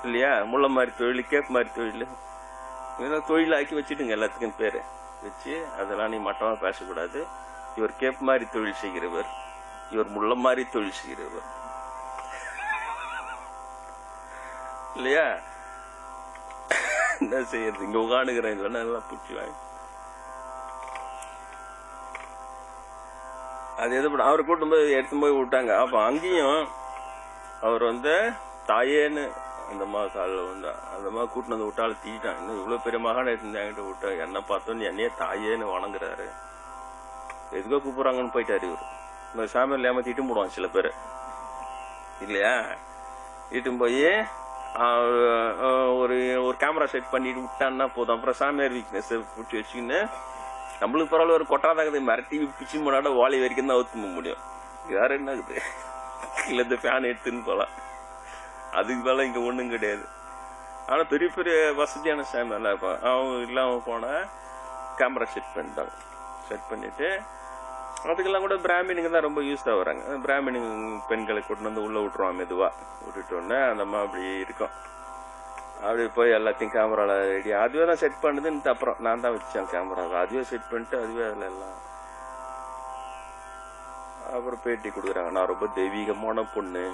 இல்லையா? முள்ள மாதிரி தொழில், கேப் மாதிரி தொழில், தொழிலாக்கி வச்சுட்டுங்க எல்லாத்துக்கும் பேரு வச்சு. அதெல்லாம் நீ மட்டமா பேசக்கூடாது. இவர் கேப் மாதிரி தொழில் செய்கிறவர், இவர் முள்ள மாதிரி தொழில் செய்கிறவர் இல்லையா? என்ன செய்யறது? இங்க உட்காந்துக்கிறேன் நல்லா பூச்சி வாங்கி அது எது பண்ண அவர் கூட்டும் போது எடுத்து போய் விட்டாங்க. அப்ப அங்கேயும் அவர் தாயேன்னு அந்த காலில் அந்த கூட்டினு வந்து விட்டாலும் தீட்டான். இன்னும் இவ்வளவு பெரிய மகான என்கிட்ட விட்டா என்ன பார்த்தோன்னு என்னையே தாயேன்னு வணங்குறாரு. எதுக்கோ கூப்பிடுறாங்கன்னு போயிட்டாரு இவரு. இந்த சாமியில் ஏமாத்தி இட்டும் போடுவான் சில பேரு இல்லையா? இட்டும் போய் ஒரு கேமரா செட் பண்ணிட்டு விட்டான்னா போதும். அப்புறம் சாமியார் வீக்னஸ் பிடிச்சி வச்சுக்கின்னு நம்மளுக்கு பரவாயில்ல, ஒரு கொட்டாதாகதை மிரட்டி பிச்சு முன்னாட வாலி வரைக்கும் தான் அவுத்து முடியும். வேற என்ன இருக்குது? இல்ல இந்த ஃபேன் எடுத்துன்னு போலாம். அதுக்கு மேல இங்க ஒண்ணும் கிடையாது. ஆனா பெரிய பெரிய வசதியான சாமி நல்லா இருக்கும். அவங்க இல்லாம போன கேமரா செட் பண்ணிட்டாங்க. செட் பண்ணிட்டு அதுக்கெல்லாம் கூட பிராமினுங்க தான் ரொம்ப யூஸ் ஆகுறாங்க. பிராமினுங்க பெண்களை கூட்டு வந்து உள்ள விட்டுருவான். மெதுவா விட்டுட்டோன்னே அந்த அம்மா அப்படி இருக்கும். அப்படி போய் எல்லாத்தையும் கேமரால ரெடி அதுவே தான் செட் பண்ணுதுன்னு அப்புறம் நான் தான் வச்சேன் கேமராவை. அதுவே செட் பண்ணிட்டு அதுவே அதுல எல்லாம் அப்புறம் பேட்டி கொடுக்குறாங்க. நான் ரொம்ப தெய்வீகமான பொண்ணு,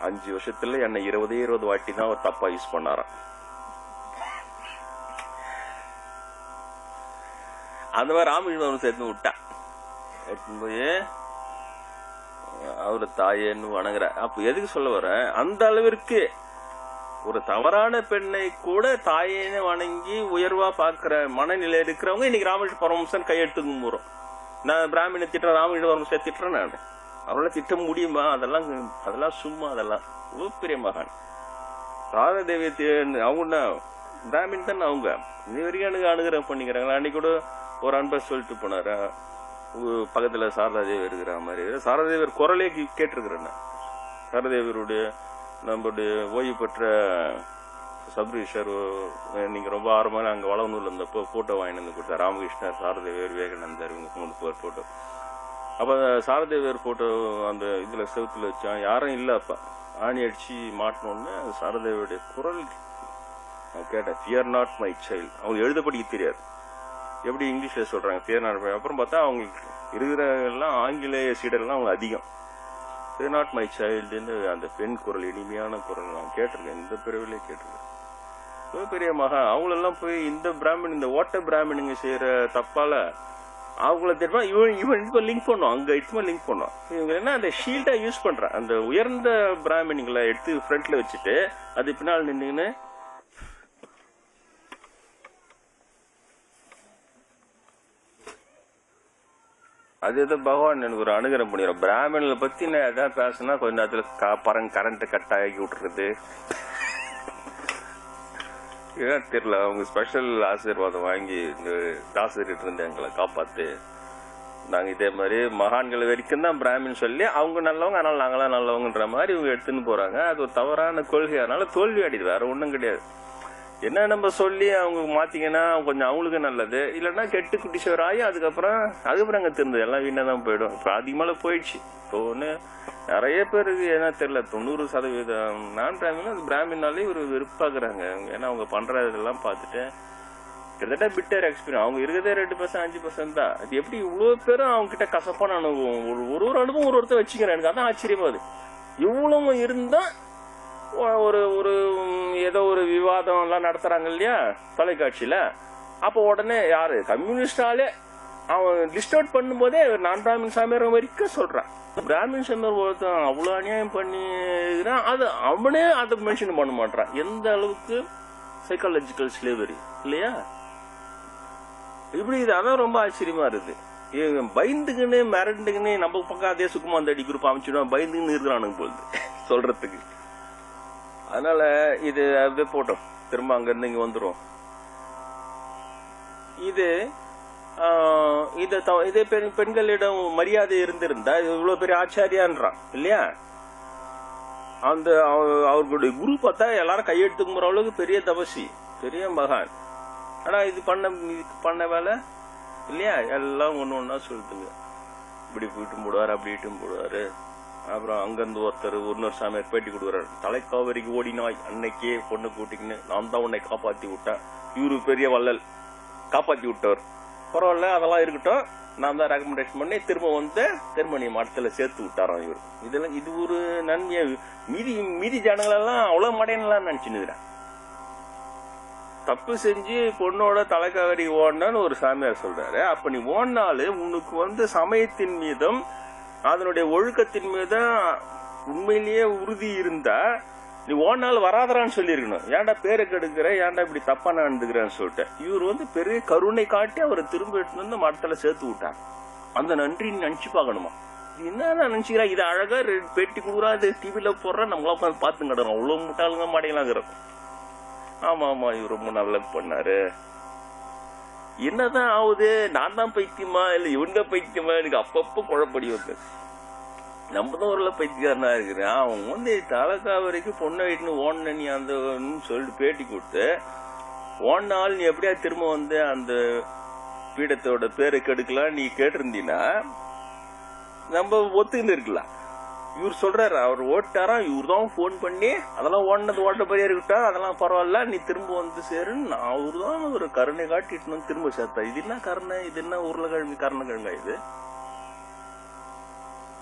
5 வருஷத்துல என்ன 20 வாட்டி தான் அவர் தப்பா யூஸ் பண்ணாராம். அந்த மாதிரி ராமகிருஷ்ணன் சேர்த்து விட்டா எடுத்து போய் அவரு தாயேன்னு வணங்குற. அப்ப எதுக்கு சொல்ல வர, அந்த அளவிற்கு ஒரு தவறான பெண்ணை கூட தாயேன்னு வணங்கி உயர்வா பாக்குற மனநிலை இருக்கிறவங்க இன்னைக்கு ராமகிருஷ்ண பரமஹம்சன் கையெடுத்து கும்புறோம். நான் பிராமண திட்டுறேன், ராமகிருஷ்ண பரமஹம்சன் திட்டுறேன். நான் அவரால் திட்ட முடியுமா? அதெல்லாம் சும்மா. அதெல்லாம் பெரிய மகான். ராதாதேவி அவங்க பிராமின் தானே அவங்க. இது வரைக்கும் எனக்கு அனுகிரகம் பண்ணிக்கிறாங்களா. அன்னைக்கு கூட ஒரு அன்பர் சொல்லிட்டு போனாரு, பக்கத்துல சாரதாதேவி இருக்கிற மாதிரி. சாரதாதேவர் குரலே கேட்டிருக்கிறேன். சாரதாதேவருடைய நம்மளுடைய ஓய்வு பெற்ற சப்ரீஷர், நீங்க ரொம்ப ஆர்வமான அங்க வளவனூர்ல இருந்தப்போ போட்டோ வாங்கிட்டு வந்து கொடுத்தா. ராமகிருஷ்ணர், சாரதேவர், விவேகானந்தர், இவங்க 3 பேர் போட்டோ. அப்ப சாரதேவர் போட்டோ அந்த இதுல செவத்துல வச்சான். யாரும் இல்ல. அப்ப ஆணி அடிச்சு மாட்டணும்னு சாரதேவருடைய குரல் கேட்டேன். Fear not my child. அவங்க எழுத படிக்க தெரியாது, எப்படி இங்கிலீஷ்ல சொல்றாங்க ஃபியர் நாட் மை. அப்புறம் பார்த்தா அவங்களுக்கு இருக்கிற எல்லாம் ஆங்கிலேய சீடர்லாம் அவங்க அதிகம். ஃபியர் நாட் மை சைல்டுன்னு அந்த பெண் குரல், இனிமையான குரல் நான் கேட்டிருக்கேன். இந்த பிறவிலே கேட்டிருக்கேன். பெரிய மகா அவங்களெல்லாம் போய் இந்த பிராமணன், இந்த ஓட்ட பிராமணுங்க செய்யற தப்பால அவங்கள தெரியுமா இவன் இப்போ லிங்க் பண்ணும், அங்க இப்போ லிங்க் பண்ணும். இவங்க என்ன அந்த ஷீல்டா யூஸ் பண்றான். அந்த உயர்ந்த பிராமணிகளை எடுத்து ஃப்ரண்ட்ல வச்சுட்டு அது பின்னால் நின்னுன்னு அது எதோ பகவான் எனக்கு ஒரு அனுகிரகம் பண்ணிடுறோம். பிராமணனை பத்தி நான் எதாவது பேசினா கொஞ்ச நேரத்துல கரண்ட் கட் ஆகி விட்டுறது தெரியல. அவங்க ஸ்பெஷல் ஆசீர்வாதம் வாங்கி இந்த தாசர்கிட்ட இருந்து எங்களை காப்பாத்து. நாங்க இதே மாதிரி மகான்கள் வரைக்கும் தான் பிராமின் சொல்லி அவங்க நல்லவங்க, அதனால நாங்களாம் நல்லவங்கன்ற மாதிரி இவங்க எடுத்துன்னு போறாங்க. அது ஒரு தவறான கொள்கை. அதனால தோல்வி அடையுது, வேற ஒண்ணும் கிடையாது. என்ன நம்ம சொல்லி அவங்க மாத்திங்கன்னா கொஞ்சம் அவங்களுக்கு நல்லது. இல்லைன்னா கெட்டு குட்டிச்சவர் ஆகி அதுக்கப்புறம் அங்க திருந்தது எல்லாம் வீணாதான் போயிடும். இப்ப அதிகமால போயிடுச்சு. இப்போ ஒண்ணு நிறைய பேருக்கு என்ன தெரியல, 90% நான் பிராமின் அது பிராமின்னாலே ஒரு வெறுப்பாக்குறாங்க. ஏன்னா அவங்க பண்ற இதெல்லாம் பார்த்துட்டு கிட்டத்தட்ட பிட்டர் எக்ஸ்பீரியன்ஸ். அவங்க இருக்கிறதே 2% 5% தான். அது எப்படி இவ்வளவு பேரும் அவங்க கிட்ட கசப்பான அனுபவம், ஒரு அனுபவம் ஒருத்தர் வச்சுக்கிறேன். எனக்கு அதான் ஆச்சரியமா அது. இவ்வளவு இருந்தா ஒரு ஒரு ஏதோ ஒரு விவாதம் எல்லாம் நடத்துறாங்க இல்லையா தொலைக்காட்சியில, அப்ப உடனே யாரு கம்யூனிஸ்டாலே அவன் லிஸ்ட் அவுட் பண்ணும் போதே நான் பிராமின் சாமியார் வரைக்கும் சொல்றான். பிராமின் சாமியார் ஒருத்தன் அவ்வளவு அநியாயம் பண்ணிக்கிறான், அது அவனே அதை மென்ஷன் பண்ண மாட்டான். எந்த அளவுக்கு சைக்காலஜிக்கல் ஸ்லேவரி இல்லையா இப்படி. இது அதான் ரொம்ப ஆச்சரியமா இருக்குது. பயந்துக்குன்னு மிரண்டுக்குன்னு நம்ம பக்கம் அதே சுக்குமா அந்த அடி குரூப் அமைச்சிடுவான். பயந்துக்குன்னு இருக்கிறானுங்க போகுது சொல்றதுக்கு. அதனால இது அப்படியே போட்டோம், திரும்ப அங்க இருந்து இங்க வந்துரும். இதே பெண்களிடம் மரியாதை இருந்திருந்தா இவ்வளவு பெரிய ஆச்சாரியான்றான் இல்லையா. அந்த அவர்களுடைய குரு பார்த்தா எல்லாரும் கையெடுத்துக்கு போற அளவுக்கு பெரிய தபசி, பெரிய மகான். ஆனா இது பண்ண வேலை இல்லையா. எல்லாம் ஒண்ணு சொல்லுதுங்க. இப்படி போயிட்டு போடுவாரு, அப்படி இட்டும் போடுவாரு. அப்புறம் அங்கிருந்து ஒருத்தர் இன்னொரு சாமியார் பேட்டி கொடுக்குறாரு. தலைக்காவிரிக்கு ஓடினாய் அன்னைக்கே பொண்ணு கூட்டிக்கின்னு நான் தான் உன்னை காப்பாத்தி விட்டேன். இவரு பெரிய வள்ளல் காப்பாத்தி விட்டவர். பரவாயில்ல, அதெல்லாம் இருக்கட்டும், நான் தான் ரெக்கமெண்டேஷன் பண்ணி திரும்ப நீ மடத்துல சேர்த்து விட்டாராம் இவர். இதெல்லாம் இது ஒரு நன்மையா. மீதி ஜனங்களெல்லாம் அவ்வளவு மடையெல்லாம் நினைச்சுன்னுக்கிறேன். தப்பு செஞ்சு பொண்ணோட தலைக்காவிரி ஓடனான்னு ஒரு சாமியார் சொல்றாரு. அப்ப நீ ஓடினாலு உனக்கு சமயத்தின் மீதும் அதனுடைய ஒழுக்கத்தின் மீதும் உண்மையிலேயே உறுதி இருந்தா நீ ஓடினாலும் வராதரான்னு சொல்லிருக்கணும். ஏன்டா பேரை கெடுக்கிற, ஏன்டா இப்படி தப்பா நடந்துக்கிறேன்னு சொல்லிட்டு இவர் பெரிய கருணை காட்டி அவரை திரும்ப எடுத்து வந்து மடத்துல சேர்த்து விட்டார். அந்த நன்றி நினைச்சு பாக்கணுமா. என்ன நினைச்சுக்கிறா, இது அழகா பேட்டி கொடுக்குறா, இது டிவில போடுற, நம்மளா உட்காந்து பாத்து கிடறோம். அவ்வளவு முட்டாளுங்க மாடையெல்லாம் இருக்கிறோம். ஆமா ஆமா இவர் ரொம்ப நல்லது பண்ணாரு. என்னதான் ஆகுது, நான் தான் பைத்தியமா இல்ல இவங்க பைத்தியமா, எனக்கு அப்பப்ப குழப்படி வந்து. நம்ம தான் ஒரு பைத்தியக்காரனா இருக்கிறேன். அவன் தலைக்காவிரிக்கு பொண்ணை வீட்டுன்னு ஓடன நீ அந்த சொல்லிட்டு பேட்டி கொடுத்து ஓடினால் நீ எப்படியா திரும்ப அந்த பீடத்தோட பேரை கெடுக்கலாம் நீ கேட்டிருந்தீங்கன்னா நம்ம ஒத்துக்கிட்டு இருக்கலாம். இவர் சொல்றாரு, அவர் ஓட்டாரா, இவர் தான் போன் பண்ணி அதெல்லாம் ஓட்ட பெரிய இருக்கட்டும், அதெல்லாம் பரவாயில்ல, நீ திரும்ப சேருன்னு அவரு தான் ஒரு கருணை காட்டிட்டு திரும்ப சேர்த்தா. இது என்ன கருணை, இது என்ன உருளைக்கிழமை கருணைக்கிழங்கா இது.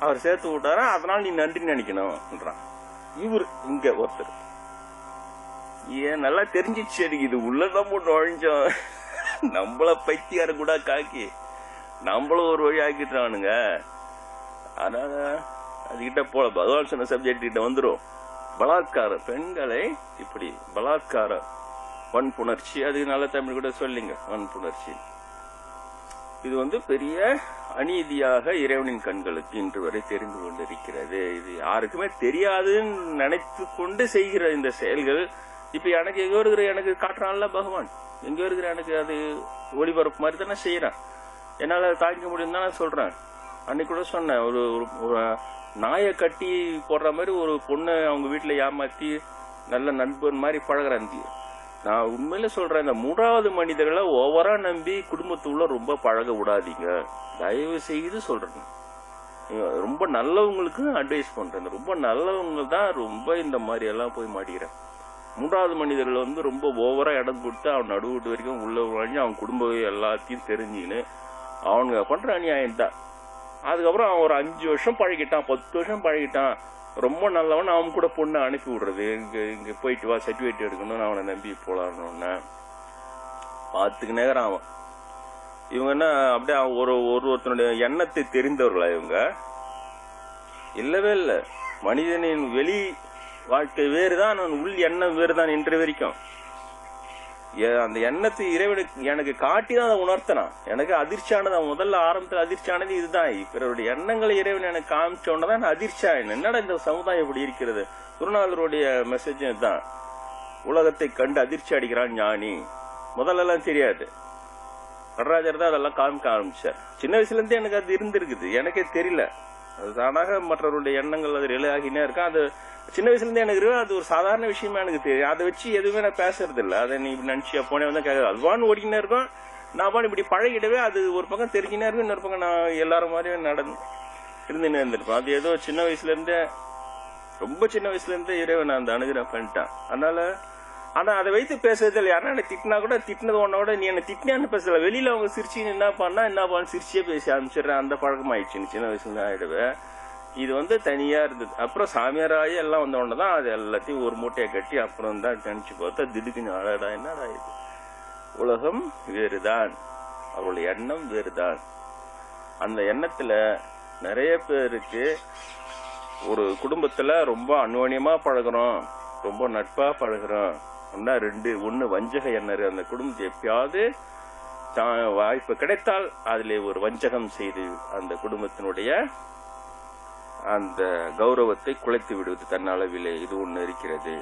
அவர் சேர்த்து விட்டாரா, அதனால நீ நன்றி நினைக்கணும்ன்றான் இவர். இங்க ஒருத்தர் ஏன் நல்லா தெரிஞ்சிச்சு, எனக்கு இது உள்ளதான் போட்டு நுழைஞ்சோம், நம்மள பைத்தியார கூட காக்கி நம்மளும் ஒரு வழி ஆக்கிட்டானுங்க. அதனால அதுகிட்ட போல பகவான் சொன்ன சப்ஜெக்ட் கிட்ட வந்துரும். பலாத்கார பெண்களை இப்படி பலாத்கார வன்புணர்ச்சி, அது நல்ல தமிழ் கூட சொல்லிங்க, வன்புணர்ச்சி. இது பெரிய அநீதியாக இறைவனின் கண்களுக்கு இன்று வரை தெரிந்து கொண்டிருக்கிறது. இது யாருக்குமே தெரியாதுன்னு நினைத்து கொண்டு செய்கிற இந்த செயல்கள் இப்ப எனக்கு எங்கோ இருக்கிற எனக்கு காட்டுறான்ல பகவான், எங்கோ இருக்கிற எனக்கு அது ஒளிபரப்பு மாதிரி தானே செய்யறான். என்னால தாங்கிக்க முடியும் தானே சொல்றேன். அன்னைக்கு கூட சொன்னேன், ஒரு நாயை கட்டி போடுற மாதிரி ஒரு பொண்ணு அவங்க வீட்டுல ஏமாத்தி நல்ல நண்பன் மாதிரி பழகிறான். நான் உண்மையில சொல்றேன், இந்த 3வது மனிதர்களை ஓவரா நம்பி குடும்பத்துக்குள்ள ரொம்ப பழக விடாதீங்க, தயவு செய்து சொல்றேன். ரொம்ப நல்லவங்களுக்கு அட்வைஸ் பண்றேன். ரொம்ப நல்லவங்க தான் ரொம்ப இந்த மாதிரி எல்லாம் போய் மாட்டிக்கிறேன். 3வது மனிதர்கள் ரொம்ப ஓவரா இடம் கொடுத்து அவன் நடுவுட்டு வரைக்கும் உள்ள வாங்கி அவன் குடும்பம் எல்லாத்தையும் தெரிஞ்சுக்கின்னு அவனுங்க பண்ற அநியாயம் தான். அதுக்கப்புறம் அவன் ஒரு 5 வருஷம் பழகிட்டான், 10 வருஷம் பழகிட்டான், ரொம்ப நல்லவன், அவன் கூட பொண்ணை அனுப்பி விடுறது, இங்க போயிட்டு வா சர்டிபிகேட் எடுக்கணும்னு அவனை நம்பி போலான்னு பாத்துக்கு நேரம் அவன். இவங்க என்ன அப்படியே ஒருத்தனுடைய எண்ணத்தை தெரிந்தவர்களா இவங்க? இல்லவே இல்ல. மனிதனின் வெளி வாழ்க்கை வேறுதான், உள் எண்ணம் வேறுதான். இன்று வரைக்கும் அந்த எண்ணத்தை இறைவனுக்கு எனக்கு காட்டிதான் அதை உணர்த்தினான். எனக்கு அதிர்ச்சியானது, முதல்ல ஆரம்பத்தில் அதிர்ச்சியானது இதுதான். இவருடைய எண்ணங்களை இறைவன் எனக்கு காமிச்ச உடனே அதிர்ச்சி ஆயிடும். என்னடா இந்த சமுதாயம் இப்படி இருக்கிறது. குருநாதருடைய மெசேஜ் தான், உலகத்தை கண்டு அதிர்ச்சி அடிக்கிறான் ஞானி. முதல்ல எல்லாம் தெரியாது, நடராஜர் தான் அதெல்லாம் காமிக்க ஆரம்பிச்சார். சின்ன வயசுல இருந்தே எனக்கு அது இருந்திருக்குது, எனக்கே தெரியல. அது தானாக மற்றவருடைய எண்ணங்கள் அது ரிலேகினே இருக்கும். அது சின்ன வயசுல இருந்தே எனக்கு அது ஒரு சாதாரண விஷயமா எனக்கு தெரியும். அதை வச்சு எதுவுமே நான் பேசுறது இல்லை. அதை நீ நினைச்சியா போனே வந்து கேட்க அதுவான்னு ஓடிக்கினே இருக்கும். நான் பான் இப்படி பழகிடவே அது ஒரு பக்கம் தெரிஞ்சுனே இருக்கும், இன்னொரு பக்கம் நான் எல்லாரும் மாதிரியும் இருந்துன்னு இருந்திருப்பேன். அது ஏதோ சின்ன வயசுல இருந்தே, ரொம்ப சின்ன வயசுல இருந்தே இறைவன் அந்த அனுகிரகம் பண்ணிட்டான். அதனால ஆனா அதை வைத்து பேசுறது இல்லை. யாரா எனக்கு திட்டினா கூட திட்டினது ஒன்னோட நீ என்ன திட்டினான்னு பேசல. வெளியில அவங்க சிரிச்சு என்ன பண்ணா சிரிச்சியே பேசி ஆரம்பிச்சிடுறேன். அந்த பழக்கம் ஆயிடுச்சு சின்ன வயசுல ஆயிடுவேன். இது தனியா இருந்தது. அப்புறம் சாமியாராயி எல்லாம் வந்த உடனேதான் அது எல்லாத்தையும் ஒரு மூட்டையை கட்டி அப்புறம் தான் நினைச்சு பார்த்தா திடுக்குன்னு அழடா என்னடா இது, உலகம் வேறுதான், அவருடைய எண்ணம் வேறுதான். அந்த எண்ணத்துல நிறைய பேருக்கு ஒரு குடும்பத்துல ரொம்ப அந்யோன்யமா பழகிறோம், ரொம்ப நட்பா பழகிறோம். ஒன்னு வஞ்சக எண்ணறு. அந்த குடும்பத்தை எப்பயாவது வாய்ப்பு கிடைத்தால் அதிலே ஒரு வஞ்சகம் செய்து அந்த குடும்பத்தினுடைய அந்த கௌரவத்தை குலைத்து விடுவது தன்னளவிலே, இது ஒண்ணு இருக்கிறது.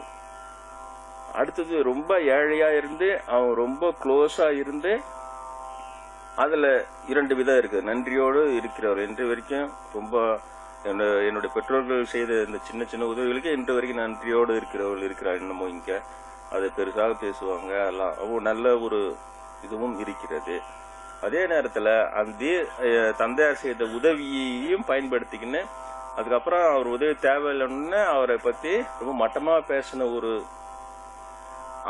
அடுத்தது ரொம்ப ஏழையா இருந்து அவன் ரொம்ப க்ளோஸா இருந்து அதுல 2 விதம் இருக்கு. நன்றியோடு இருக்கிறவர் இன்று வரைக்கும் ரொம்ப என்னுடைய பெற்றோர்கள் செய்த இந்த சின்ன சின்ன உதவிகளுக்கு இன்று வரைக்கும் நன்றியோடு இருக்கிறவர்கள் இருக்கிறார். இன்னமும் இங்க அதை பெருசாக பேசுவாங்க. எல்லாம் நல்ல ஒரு இதுவும் இருக்கிறது. அதே நேரத்துல அந்த தந்தையார் செய்த உதவியையும் பயன்படுத்திக்கின்னு அதுக்கப்புறம் அவர் உதவி தேவையில்லைன்னு அவரை பத்தி ரொம்ப மட்டமா பேசின ஒரு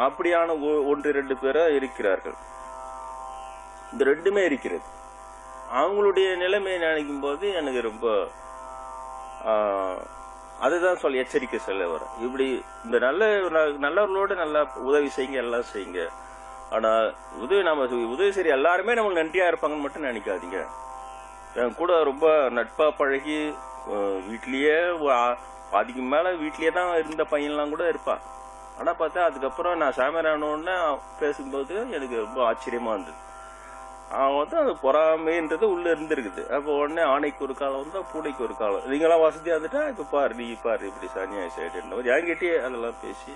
அப்படியான 1-2 பேரா இருக்கிறார்கள். இந்த 2மே இருக்கிறது. அவங்களுடைய நிலைமையை நினைக்கும் போது எனக்கு ரொம்ப அதுதான் சொல்ல எச்சரிக்கை சொல்ல வர. இப்படி இந்த நல்லவர்களோட நல்லா உதவி செய்யுங்க, எல்லாம் செய்யுங்க. ஆனா உதவி சரி எல்லாருமே நம்மளுக்கு நன்றியா இருப்பாங்கன்னு மட்டும் நினைக்காதீங்க. என் கூட ரொம்ப நட்பா பழகி வீட்லயே பாதிக்கு மேல வீட்லயே தான் இருந்த பையன்லாம் கூட இருப்பா. ஆனா பார்த்தா அதுக்கப்புறம் நான் சாமியாரானோன்னு பேசும்போது எனக்கு ரொம்ப ஆச்சரியமா இருந்தது. அவன் அது பொறாமைன்றது உள்ள இருந்திருக்குது. அப்போ உடனே ஆணைக்கு ஒரு காலம் வந்தா பூனைக்கு ஒரு காலம். நீங்களாம் வசதியா இருந்துட்டா இப்ப பாரு நீ பாரு இப்படி சனியா சைடு என்கிட்டயே அதெல்லாம் பேசி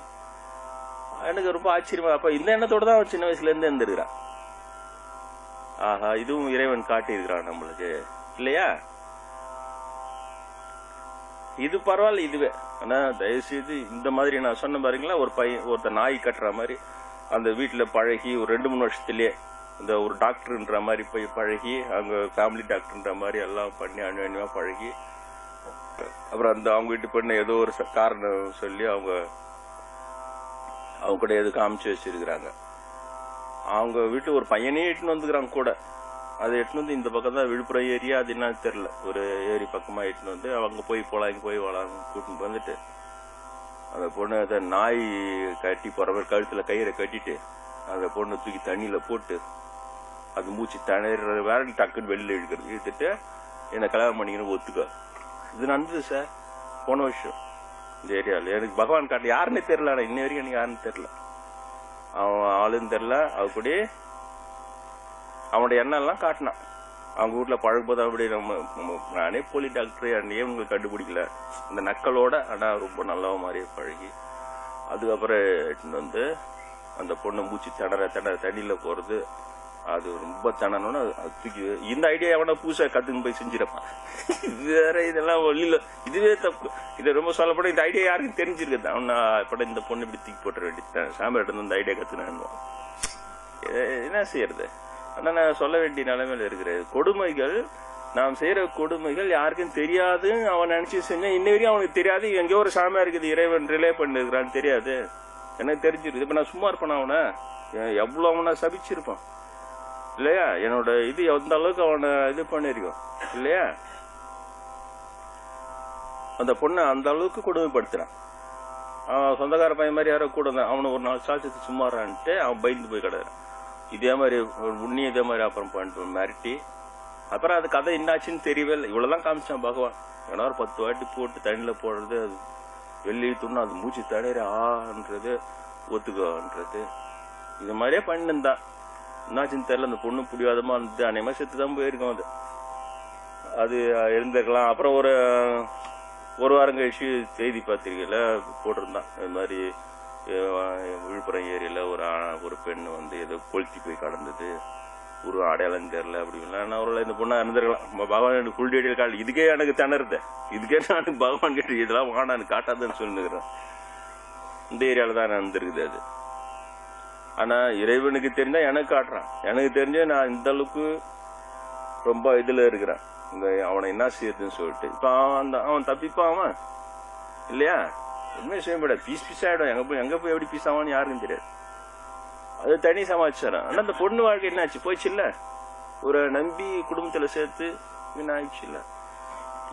எனக்கு ரொம்ப ஆச்சரியமா. அப்ப இந்த எண்ணத்தோட தான் அவன் சின்ன வயசுல இருந்து இருந்திருக்கிறான். ஆஹா, இதுவும் இறைவன் காட்டி இருக்கிறான் நம்மளுக்கு இல்லையா? இது பரவாயில்ல இதுவே. ஆனா தயவுசெய்து இந்த மாதிரி நான் சொன்ன பாருங்களா, ஒருத்த நாய் கட்டுற மாதிரி அந்த வீட்டுல பழகி ஒரு 2-3 வருஷத்துலயே இந்த ஒரு டாக்டர்ன்ற மாதிரி போய் பழகி அங்க ஃபேமிலி டாக்டர்ன்ற மாதிரி எல்லாம் பண்ணி அணுவா பழகி அப்புறம் அவங்க வீட்டு பொண்ணு ஏதோ ஒரு காரணம் சொல்லி அவங்க கூட எது காமிச்சு வச்சிருக்கிறாங்க. அவங்க வீட்டு ஒரு பையனே எட்டுன்னு வந்துக்கிறாங்க கூட. அதை எட்டுன்னு வந்து இந்த பக்கம் தான் விழுப்புரம் ஏரியா, அது என்ன தெரியல, ஒரு ஏரி பக்கமா எட்டுன்னு வந்து அவங்க போய் போலாம் இங்க போய் வாழான்னு கூட்டிட்டு வந்துட்டு அந்த பொண்ணு அதை நாய் கட்டி போற மாதிரி கழுத்துல கயிறை கட்டிட்டு அந்த பொண்ணை தூக்கி தண்ணியில போட்டு அது மூச்சு திணற வேற டக்குன்னு வெளியில இழுத்துட்டு என்ன கல்யாணம் பண்ணிக்கணும் ஒத்துக்க. இது நடந்தது சார் போன வருஷம் இந்த ஏரியாவில். எனக்கு பகவான் காட்டு யாருன்னு தெரியல, ஆனா இன்ன வரைக்கும் எனக்கு யாருன்னு தெரியல, அவன் ஆளுன்னு தெரியல. அவ கூட அவனுடைய எண்ணம் எல்லாம் காட்டினான். அவங்க வீட்டுல பழகும்போது அப்படி நானே போலி டாக்டர் என்னையே உங்களுக்கு கண்டுபிடிக்கல இந்த நக்களோட. ஆனா ரொம்ப நல்லவ மாதிரியே பழகி அதுக்கப்புறம் எடுத்துன்னு வந்து அந்த பொண்ணு மூச்சு திணற தண்ணியில போறது, அது ரொம்ப திணறணும்னு அது தூக்கி, இந்த ஐடியா எவனா பூசா கத்துன்னு போய் செஞ்சிருப்பான். வேற இதெல்லாம் ஒல்லில இதுவே தப்பு. இதை ரொம்ப சொல்லப்பட இந்த ஐடியா யாருக்கும் தெரிஞ்சிருக்குது. அவனா இப்ப இந்த பொண்ணு இப்படி தூக்கி போட்டுற வேண்டியது, சாமியார்ட்ட இந்த ஐடியா கத்துனான்னு என்ன செய்யறது. ஆனா நான் சொல்ல வேண்டிய நிலைமையில இருக்கிற கொடுமைகள், நாம் செய்யற கொடுமைகள் யாருக்கும் தெரியாது. அவன் நினைச்சு செஞ்சா இன்ன வரையும் அவனுக்கு தெரியாது. எங்கேயோ ஒரு சாமியா இருக்குது, இறைவன் ரிலே பண்ணிருக்கிறான்னு தெரியாது. எனக்கு தெரிஞ்சிருக்கு. இப்ப நான் சும்மா இருப்பான், அவனை எவ்வளவு அவனை சபிச்சிருப்பான் இல்லையா? என்னோட இது எந்த அளவுக்கு அவனை இது பண்ணிருக்கோம் இல்லையா? அந்த பொண்ணை அந்த அளவுக்கு கொடுமைப்படுத்துறான். அவன் சொந்தக்கார பையன் மாதிரி யாரோ கூட இருந்தான். அவனை ஒரு நாள் சாட்சியத்தை சும்மாறான்ட்டு அவன் பயந்து போய் கிடக்குறான். இதே மாதிரி உன்னி இதே மாதிரி அப்புறம் பண்ணிட்டு மிரட்டி, அப்புறம் அது கதை என்னாச்சுன்னு தெரியவே இல்லை. இவ்வளவுதான் காமிச்சான் பகவான். ஏன்னா ஒரு 10 வாட்டி போட்டு தண்ணியில போடுறது, அது வெள்ளி துண்ணு, அது மூச்சு தடையிற ஆன்றது ஒத்துக்கன்றது, இது மாதிரியே பண்ணிருந்தான். என்னாச்சுன்னு தெரியல. அந்த பொண்ணு புடிவாதமா இருந்தது. அநேகமா செத்துதான் போயிருக்கோம். அது இருந்திருக்கலாம். அப்புறம் ஒரு வாரம் கழிச்சு செய்தி பத்திரிகையில போட்டிருந்தான், இது மாதிரி விழுப்புரம் ஏரியில ஒரு பெண்ணு வந்து ஏதோ கொளுத்தி போய் கடந்தது, ஒரு அடையாளம் தெரியல அப்படின்னா. அவரோட இந்த பொண்ணா இருந்திருக்கலாம். பகவான் எனக்கு ஃபுல் டீடைல் கால். இதுக்கே எனக்கு திணறுது. இதுக்கே நான் பகவான் கிட்ட இதெல்லாம் வாடான்னு காட்டாதுன்னு சொல்லிருக்கிறேன். இந்த ஏரியால தான் இருந்திருக்குது அது. ஆனா இறைவனுக்கு தெரிஞ்சா எனக்கு காட்டுறான். எனக்கு தெரிஞ்ச நான் இந்த அளவுக்கு ரொம்ப இதுல இருக்கிறேன். இந்த அவனை என்ன செய்யறதுன்னு சொல்லிட்டு இப்ப அவன் தப்பிப்பான் அவன் இல்லையா? ஒண்ணுமே செய்ய முடியாது. பீஸ் ஆயிடும். எங்க போய் எப்படி பீஸ் ஆவான்னு யாருக்கும் தெரியாது. அது தனி சமாச்சாரம். ஆனா அந்த பொண்ணு வாழ்க்கை என்ன ஆச்சு? போயிடுச்சு இல்ல, ஒரு நம்பி குடும்பத்துல சேர்த்து வீணாயிடுச்சு இல்ல.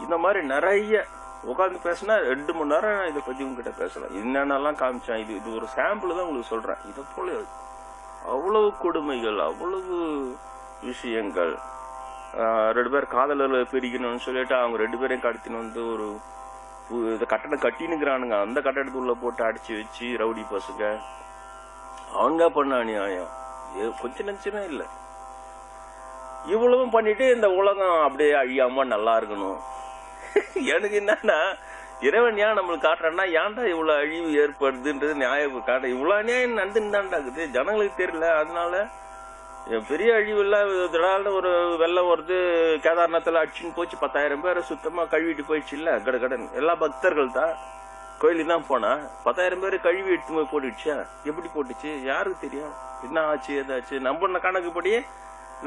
இந்த மாதிரி நிறைய உட்காந்து பேசினா 2 மணி நேரம் இதை பத்தி உங்ககிட்ட பேசலாம். என்னென்னலாம் காமிச்சான். இது ஒரு சாம்பிள் தான் உங்களுக்கு சொல்றேன். இதை போல அவ்வளவு கொடுமைகள், அவ்வளவு விஷயங்கள். 2 பேர் காதலர்களை பிரிக்கணும்னு சொல்லிட்டு அவங்க 2 பேரையும் கடத்தின்னு வந்து ஒரு கட்டடம் கட்டினுக்கிறானுங்க. அந்த கட்டடத்துக்குள்ள போட்டு அடிச்சு வச்சு ரவுடி பசங்க அவங்க பண்ண அநியாயம் கொஞ்சம் நினைச்சுமே இல்ல. இவ்வளவும் பண்ணிட்டு இந்த உலகம் அப்படியே அழியாம நல்லா இருக்கணும். எனக்கு என்னன்னா, இறைவன் ஏன் நம்மளுக்கு காட்டுறான்னா, ஏன்டா இவ்வளவு அழிவு ஏற்படுதுன்றது நியாயம் காட்ட. இவ்வளவு அநியாயம் நடந்துட்டாக்குது, ஜனங்களுக்கு தெரியல. அதனால பெரிய அழிவு இல்ல. ஒரு வெள்ளம் வருது, கேதார்நாத்துல அடிச்சுன்னு போச்சு, 10,000 பேரை சுத்தமா கழுவிட்டு போயிடுச்சு இல்ல. கடன் எல்லா பக்தர்கள் தான் கோயிலுக்கு தான் போனா 10,000 பேரு கழுவி எடுத்து போய் போட்டுடுச்சா? எப்படி போட்டுச்சு யாருக்கு தெரியும்? என்ன ஆச்சு ஏதாச்சு? நம்ம கணக்குப்படி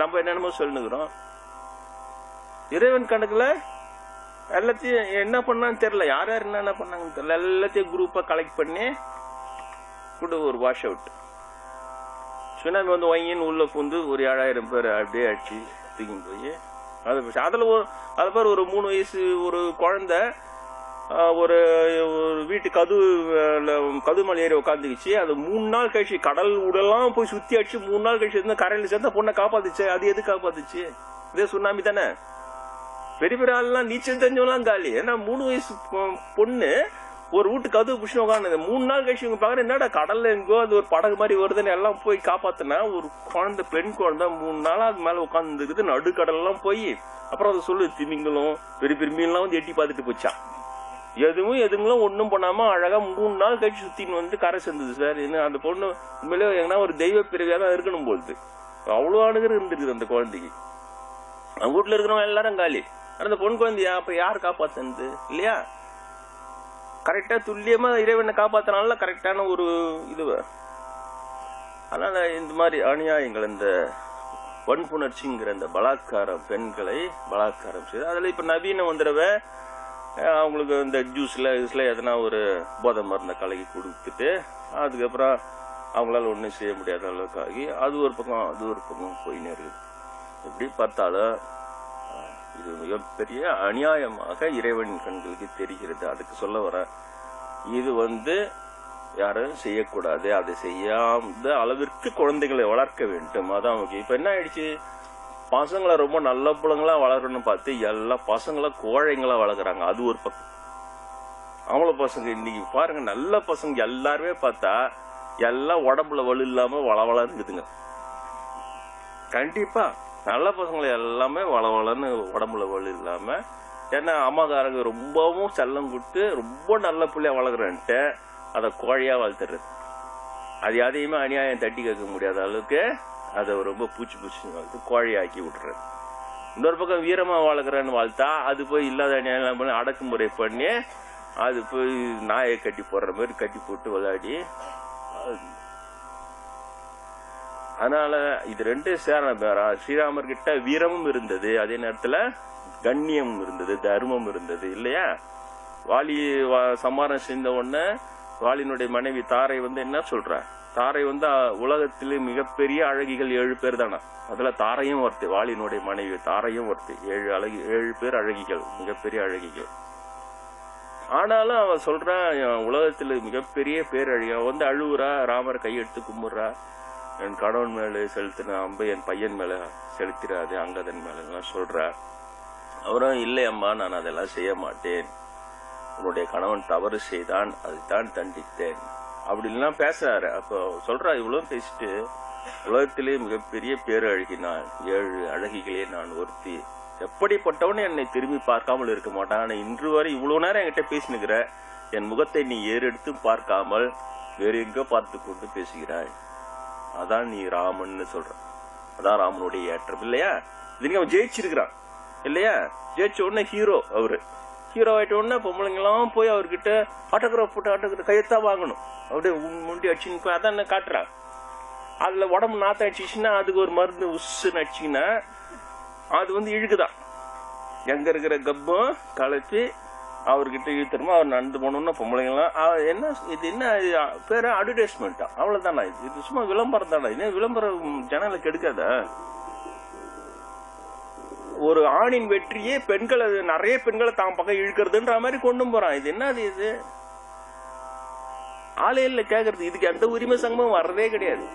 நம்ம என்னென்னமோ சொல்லுகிறோம். இறைவன் கணக்குல எல்லாத்தையும் என்ன பண்ணான்னு தெரியல. யார் யார் என்ன பண்ணாங்கன்னு தெரியல. எல்லாத்தையும் குரூப்பா கலெக்ட் பண்ணி கூட ஒரு வாஷ் அவுட். சுனாமி வந்து வாங்கின்னு உள்ள பூந்து ஒரு 7,000 பேர் அப்படியே அடிச்சு தூக்கி போய் அதுல பேர் ஒரு 3 வயசு ஒரு குழந்தை ஒரு வீட்டு கது மலை ஏறி உட்காந்துக்குச்சு. அது 3 நாள் கழிச்சு கடல் உடலாம் போய் சுத்தி அடிச்சு 3 நாள் கழிச்சு இருந்தா கரையில சேர்ந்தா பொண்ணை காப்பாத்துச்சு. அது எது காப்பாத்துச்சு? இதே சுனாமி தானே. பெரிய பெரிய ஆள்லாம் நீச்சல் தெரிஞ்சவங்களாம் காலி. ஏன்னா 3 வயசு பொண்ணு ஒரு வீட்டு கதவு புஷ்ணு உட்காந்து 3 நாள் கழிச்சு இவங்க பாக்குற என்னடா கடல்ல எங்கோ அது ஒரு படகு மாதிரி வருதுன்னு எல்லாம் போய் காப்பாத்தினா ஒரு குழந்தை, பெண் குழந்தை 3 நாளா அது மேல உட்காந்து இருக்குது. நடுக்கடல் எல்லாம் போய் அப்புறம் அதை சொல்லு திமிங்களும் பெரிய பெரிய மீன்லாம் வந்து எட்டி பார்த்துட்டு போச்சா. எதுங்களும் ஒன்னும் பண்ணாம அழகா 3 நாள் கழிச்சு சுத்தின்னு வந்து கரை சேர்ந்தது சார். அந்த பொண்ணு உண்மையிலே எங்கன்னா ஒரு தெய்வ பிறவியா தான் இருக்கணும் போது. அவ்வளவு அணுகர் இருந்திருக்குது அந்த குழந்தைக்கு. அவங்க வீட்டுல இருக்கிறவங்க எல்லாரும் காலி. அந்த பொண்ணு குழந்தையா அப்ப யார் காப்பாத்துனது இல்லையா? கரெக்டா துல்லியமா இறைவனை காப்பாத்தினால கரெக்டான ஒரு இது. அதனால இந்த மாதிரி அநியாயங்கள், இந்த வன்புணர்ச்சிங்கிற இந்த பலாத்காரம், பெண்களை பலாத்காரம் செய்து அதுல இப்ப நவீன வந்துடவ அவங்களுக்கு இந்த ஜூஸ்ல எதனா ஒரு போதை மருந்த கலக்கி கொடுத்துட்டு அதுக்கப்புறம் அவங்களால ஒன்றும் செய்ய முடியாத அளவுக்கு ஆகி அது ஒரு பக்கம் போயின்னு இருக்குது. எப்படி பார்த்தாலும் இது மிகப்பெரிய அநியாயமாக இறைவன் கண்களுக்கு தெரிகிறது. அதுக்கு சொல்ல வர இது யாரும் செய்யக்கூடாது. அதை செய்யாத அளவிற்கு குழந்தைகளை வளர்க்க வேண்டும். அதான் முக்கியம். இப்ப என்ன ஆயிடுச்சு, பசங்களை ரொம்ப நல்ல பிள்ளைங்களா வளரணும்னு பார்த்து எல்லா பசங்களை கோழைங்களா வளர்க்குறாங்க. அது ஒரு பக்கம். அவங்கள பசங்க இன்னைக்கு பாருங்க, நல்ல பசங்க எல்லாருமே பார்த்தா எல்லாம் உடம்புல வலு இல்லாம வளவளங்குதுங்க. கண்டிப்பா நல்ல பசங்களை எல்லாமே வளவளன்னு உடம்புல வலு இல்லாம. ஏன்னா அம்மாக்காரங்க ரொம்பவும் செல்லம் கொடுத்து ரொம்ப நல்ல பிள்ளைய வளர்க்குறேன்ட்டு அதை கோழையா வளர்த்துறது. அது எதையுமே அநியாயம் தட்டி கேட்க முடியாத அளவுக்கு அதை ரொம்ப பூச்சி வளர்த்து கோழையாக்கி விட்டுறது. இன்னொரு பக்கம் வீரமா வளர்க்குறேன்னு வாழ்த்தா அது போய் இல்லாத அநியாயம் பண்ணி அடக்குமுறை பண்ணி அது போய் நாயை கட்டி போடுற மாதிரி கட்டி போட்டு விளையாடி. அதனால இது ரெண்டு சேர ஸ்ரீராமர் கிட்ட வீரமும் இருந்தது, அதே நேரத்துல கண்ணியமும் இருந்தது, தர்மம் இருந்தது இல்லையா. வாலி சம்மாரம் செய்த உடனே வாலினுடைய மனைவி தாரை என்ன சொல்ற, தாரை உலகத்திலே மிகப்பெரிய அழகிகள் 7 பேர் தானா, அதுல தாரையும் ஒருத்தி, வாலினுடைய மனைவி தாரையும் ஒருத்தி. 7 பேர் அழகிகள், மிகப்பெரிய அழகிகள். ஆனாலும் அவ சொல்றான் உலகத்துல மிகப்பெரிய பேரழகி. அழுவுறா, ராமர் கையெடுத்து கும்பிடுறா, என் கணவன் மேல செலுத்தின அம்பை என் பையன் மேல செலுத்திடாது, அங்கதன் மேல எல்லாம் சொல்றா. அவரும் இல்லை அம்மா, நான் அதெல்லாம் செய்ய மாட்டேன், உன்னுடைய கணவன் தவறு செய்தான், அதுதான் தண்டித்தேன் அப்படின்லாம் பேசுறாரு. அப்போ சொல்றா, இவ்வளவு பேசிட்டு உலகத்திலே மிகப்பெரிய பேரழகி நான், 7 அழகிகளே நான் ஒருத்தி, எப்படிப்பட்டவனு என்னை திரும்பி பார்க்காமல் இருக்க மாட்டான். ஆனா இன்று வரை இவ்வளவு நேரம் என்கிட்ட பேசினுக்கிற, என் முகத்தை நீ ஏறெடுத்து பார்க்காமல் வேற எங்க பார்த்து கொண்டு பேசுகிறாய், அதான் நீ ராமன் சொல்ற. அதான் ராமனுடைய ஏற்றம் இல்லையா. இதுக்கு அவன் ஜெயிச்சிருக்கிறான் இல்லையா. ஜெயிச்ச உடனே ஹீரோ, அவரு ஹீரோ ஆயிட்ட உடனே பொம்பளைங்க எல்லாம் போய் அவர்கிட்ட ஆட்டோகிராஃப் போட்டு ஆட்டோகிராஃப் கையத்தான் வாங்கணும், அப்படியே முண்டி அடிச்சுன்னு அதான் காட்டுறான். அதுல உடம்பு நாத்த அடிச்சுன்னா அதுக்கு ஒரு மருந்து உசுன்னு அடிச்சுன்னா அது இழுக்குதான். எங்க இருக்கிற கப்பும் கலப்பி அவர்கிட்ட இழுத்துருமா. அவர் நடந்து போனோம்னா பொம்பளைங்களாம் என்ன இது, என்ன பேரு அட்வர்டைஸ்மெண்டா, அவ்வளவுதானா, இது சும்மா விளம்பரம் தானே, இது விளம்பரம் ஜனங்களுக்கு எடுக்காத. ஒரு ஆணின் வெற்றியே பெண்களை, நிறைய பெண்களை தான் பக்கம் இழுக்கிறதுன்ற மாதிரி கொண்டு போறான். இது என்னது, இது ஆலையில கேக்குறது. இதுக்கு எந்த உரிமை சங்கமும் வர்றதே கிடையாது.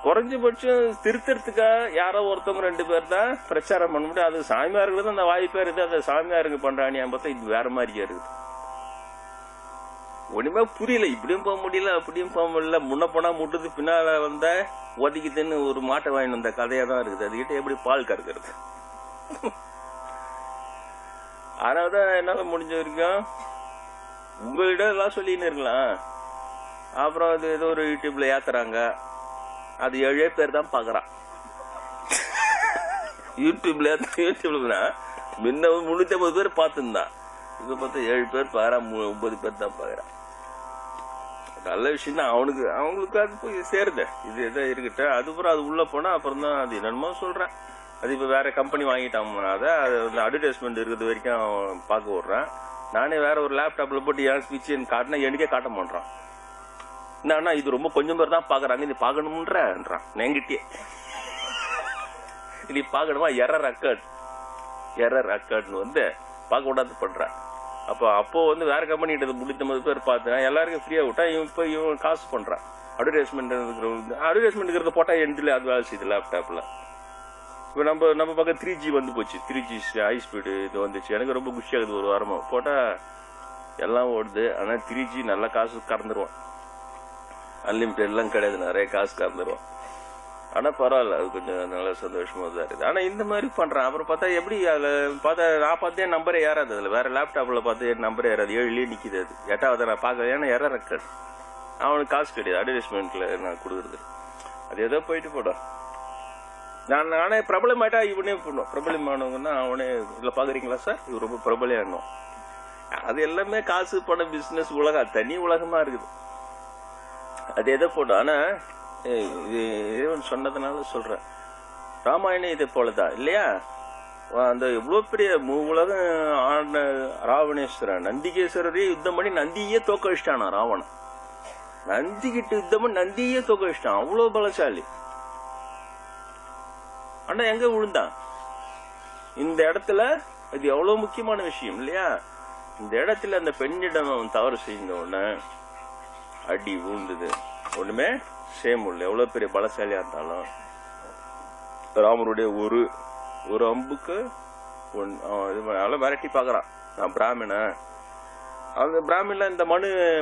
குறைஞ்சபட்சம் திருத்தறதுக்காக யாரோ ஒருத்தவங்க 2 பேர் தான் பிரச்சாரம் பண்ண முடியும். அது சாமியாருக்கு அந்த வாய்ப்பே இருக்குது. அதை சாமியாருங்க பண்றானே பார்த்தா இது வேற மாதிரியா இருக்குது. ஒண்ணுமே புரியல. இப்படியும் போக முடியல, அப்படியும் போக முடியல. முன்ன போனா முட்டுது, பின்னால ஒதுக்கிதுன்னு ஒரு மாட்டை வாங்கி வந்த கதையா தான் இருக்குது. அதுகிட்ட எப்படி பால் கறக்கிறது. அதனாலதான் என்னால முடிஞ்ச வரைக்கும் உங்ககிட்ட எல்லாம் சொல்லின்னு இருக்கலாம். அப்புறம் அது ஏதோ ஒரு யூடியூப்ல ஏத்துறாங்க, அது 7 பேர் தான் பாக்குறான். யூடியூப்ல முன்ன 350 பேர் பார்த்துருந்தான், இப்ப பார்த்தா 7 பேர் பாக்குறான், 9 பேர் தான் பாக்குறான். நல்ல விஷயம் தான். அவங்களுக்கு அது போய் சேருது. இது எதோ இருக்கட்டும். அதுக்கப்புறம் அது உள்ள போனா அப்புறம் தான் அது என்னமோ சொல்றேன். அது இப்ப வேற கம்பெனி வாங்கிட்டான். அதை அட்வர்டைஸ்மெண்ட் இருக்கிறது வரைக்கும் பார்க்க விடுறேன். நானே வேற ஒரு லேப்டாப்ல போட்டு என் ஸ்பீச் காட்டினா எனக்கே காட்ட மாட்டான். என்னன்னா இது ரொம்ப கொஞ்சம் பேர் தான் பாக்குறாங்க, இது பாக்கணும்ன்றான் என்கிட்டயே. இது பாக்கணுமா, எரர் அக்கர்ட்னு பார்க்க விடாது பண்றான். அப்போ வேற கம்பெனி கிட்ட 350 பேர் பார்த்தேன், எல்லாருக்கும் ஃப்ரீயா விட்டா இவன் காசு பண்றான். அட்வர்டைஸ்மெண்ட் போட்டா எண்ட்ல அது வேலை செய்யுது லேப்டாப்ல. இப்ப நம்ம பக்கம் 3G போச்சு, 3G ஹை ஸ்பீடு இது வந்துச்சு. எனக்கு ரொம்ப குஷி ஆகுது. ஒரு வாரமா போட்டா எல்லாம் ஓடுது. ஆனா 3G நல்ல காசு கறந்துருவான். அன்லிமிட்டட் எல்லாம் கிடையாது, நிறைய காசு கறந்துருவான். ஆனா பரவாயில்ல, அது கொஞ்சம் நல்ல சந்தோஷமா தான் இருக்குது. ஆனா இந்த மாதிரி பண்றான். அப்புறம் பார்த்தா எப்படி அதுல பார்த்தா நான் பார்த்தேன் நம்பரே ஏறாது. அதுல வேற லேப்டாப்ல பார்த்து நம்பரே ஏறாது, 7லயே நிக்குது. அது 8வது நான் பார்க்க, ஏன்னா எரர் ரெக்கார்ட். அவனுக்கு காசு கிடையாது அட்வர்டைஸ்மெண்ட்ல நான் கொடுக்குறது. அது ஏதோ போயிட்டு போடும். நானே பிரபலம் ஆயிட்டா இவனே பண்ணுவோம். பிரபலமானவங்கன்னா அவனே இல்ல பாக்குறீங்களா சார், இவர் ரொம்ப பிரபலம். அது எல்லாமே காசு பணம் பிசினஸ் உலகம், தனி உலகமா இருக்குது. அது எதை போடும். ஆனா இது இறைவன் சொன்னதுனால சொல்றேன். ராமாயணம் இதே போலதான் இல்லையா. அந்த எவ்வளவு பெரிய உலகம் ஆன ராவணேஸ்வரன், நந்திகேஸ்வரரே யுத்தம் பண்ணி நந்தியே தோக்க வச்சிட்டானா ராவணன். நந்திகிட்ட யுத்தம் பண்ணி நந்தியே தோக்க வச்சிட்டான், அவ்வளவு பலசாலி. ஆனா எங்க விழுந்தான் இந்த இடத்துல. இது எவ்வளவு முக்கியமான விஷயம் இல்லையா. இந்த இடத்துல அந்த பெண்ணிடம் அவன் தவறு செய்த உடனே அடி விழுந்தது. ஒண்ணுமே சேம் உள்ள எவ்வளவு பெரிய பலசாலியா இருந்தாலும் ராமருடைய ஒரு அம்புக்கு விரட்டி பாக்குறான். நான் பிராமண, அந்த பிராமண இந்த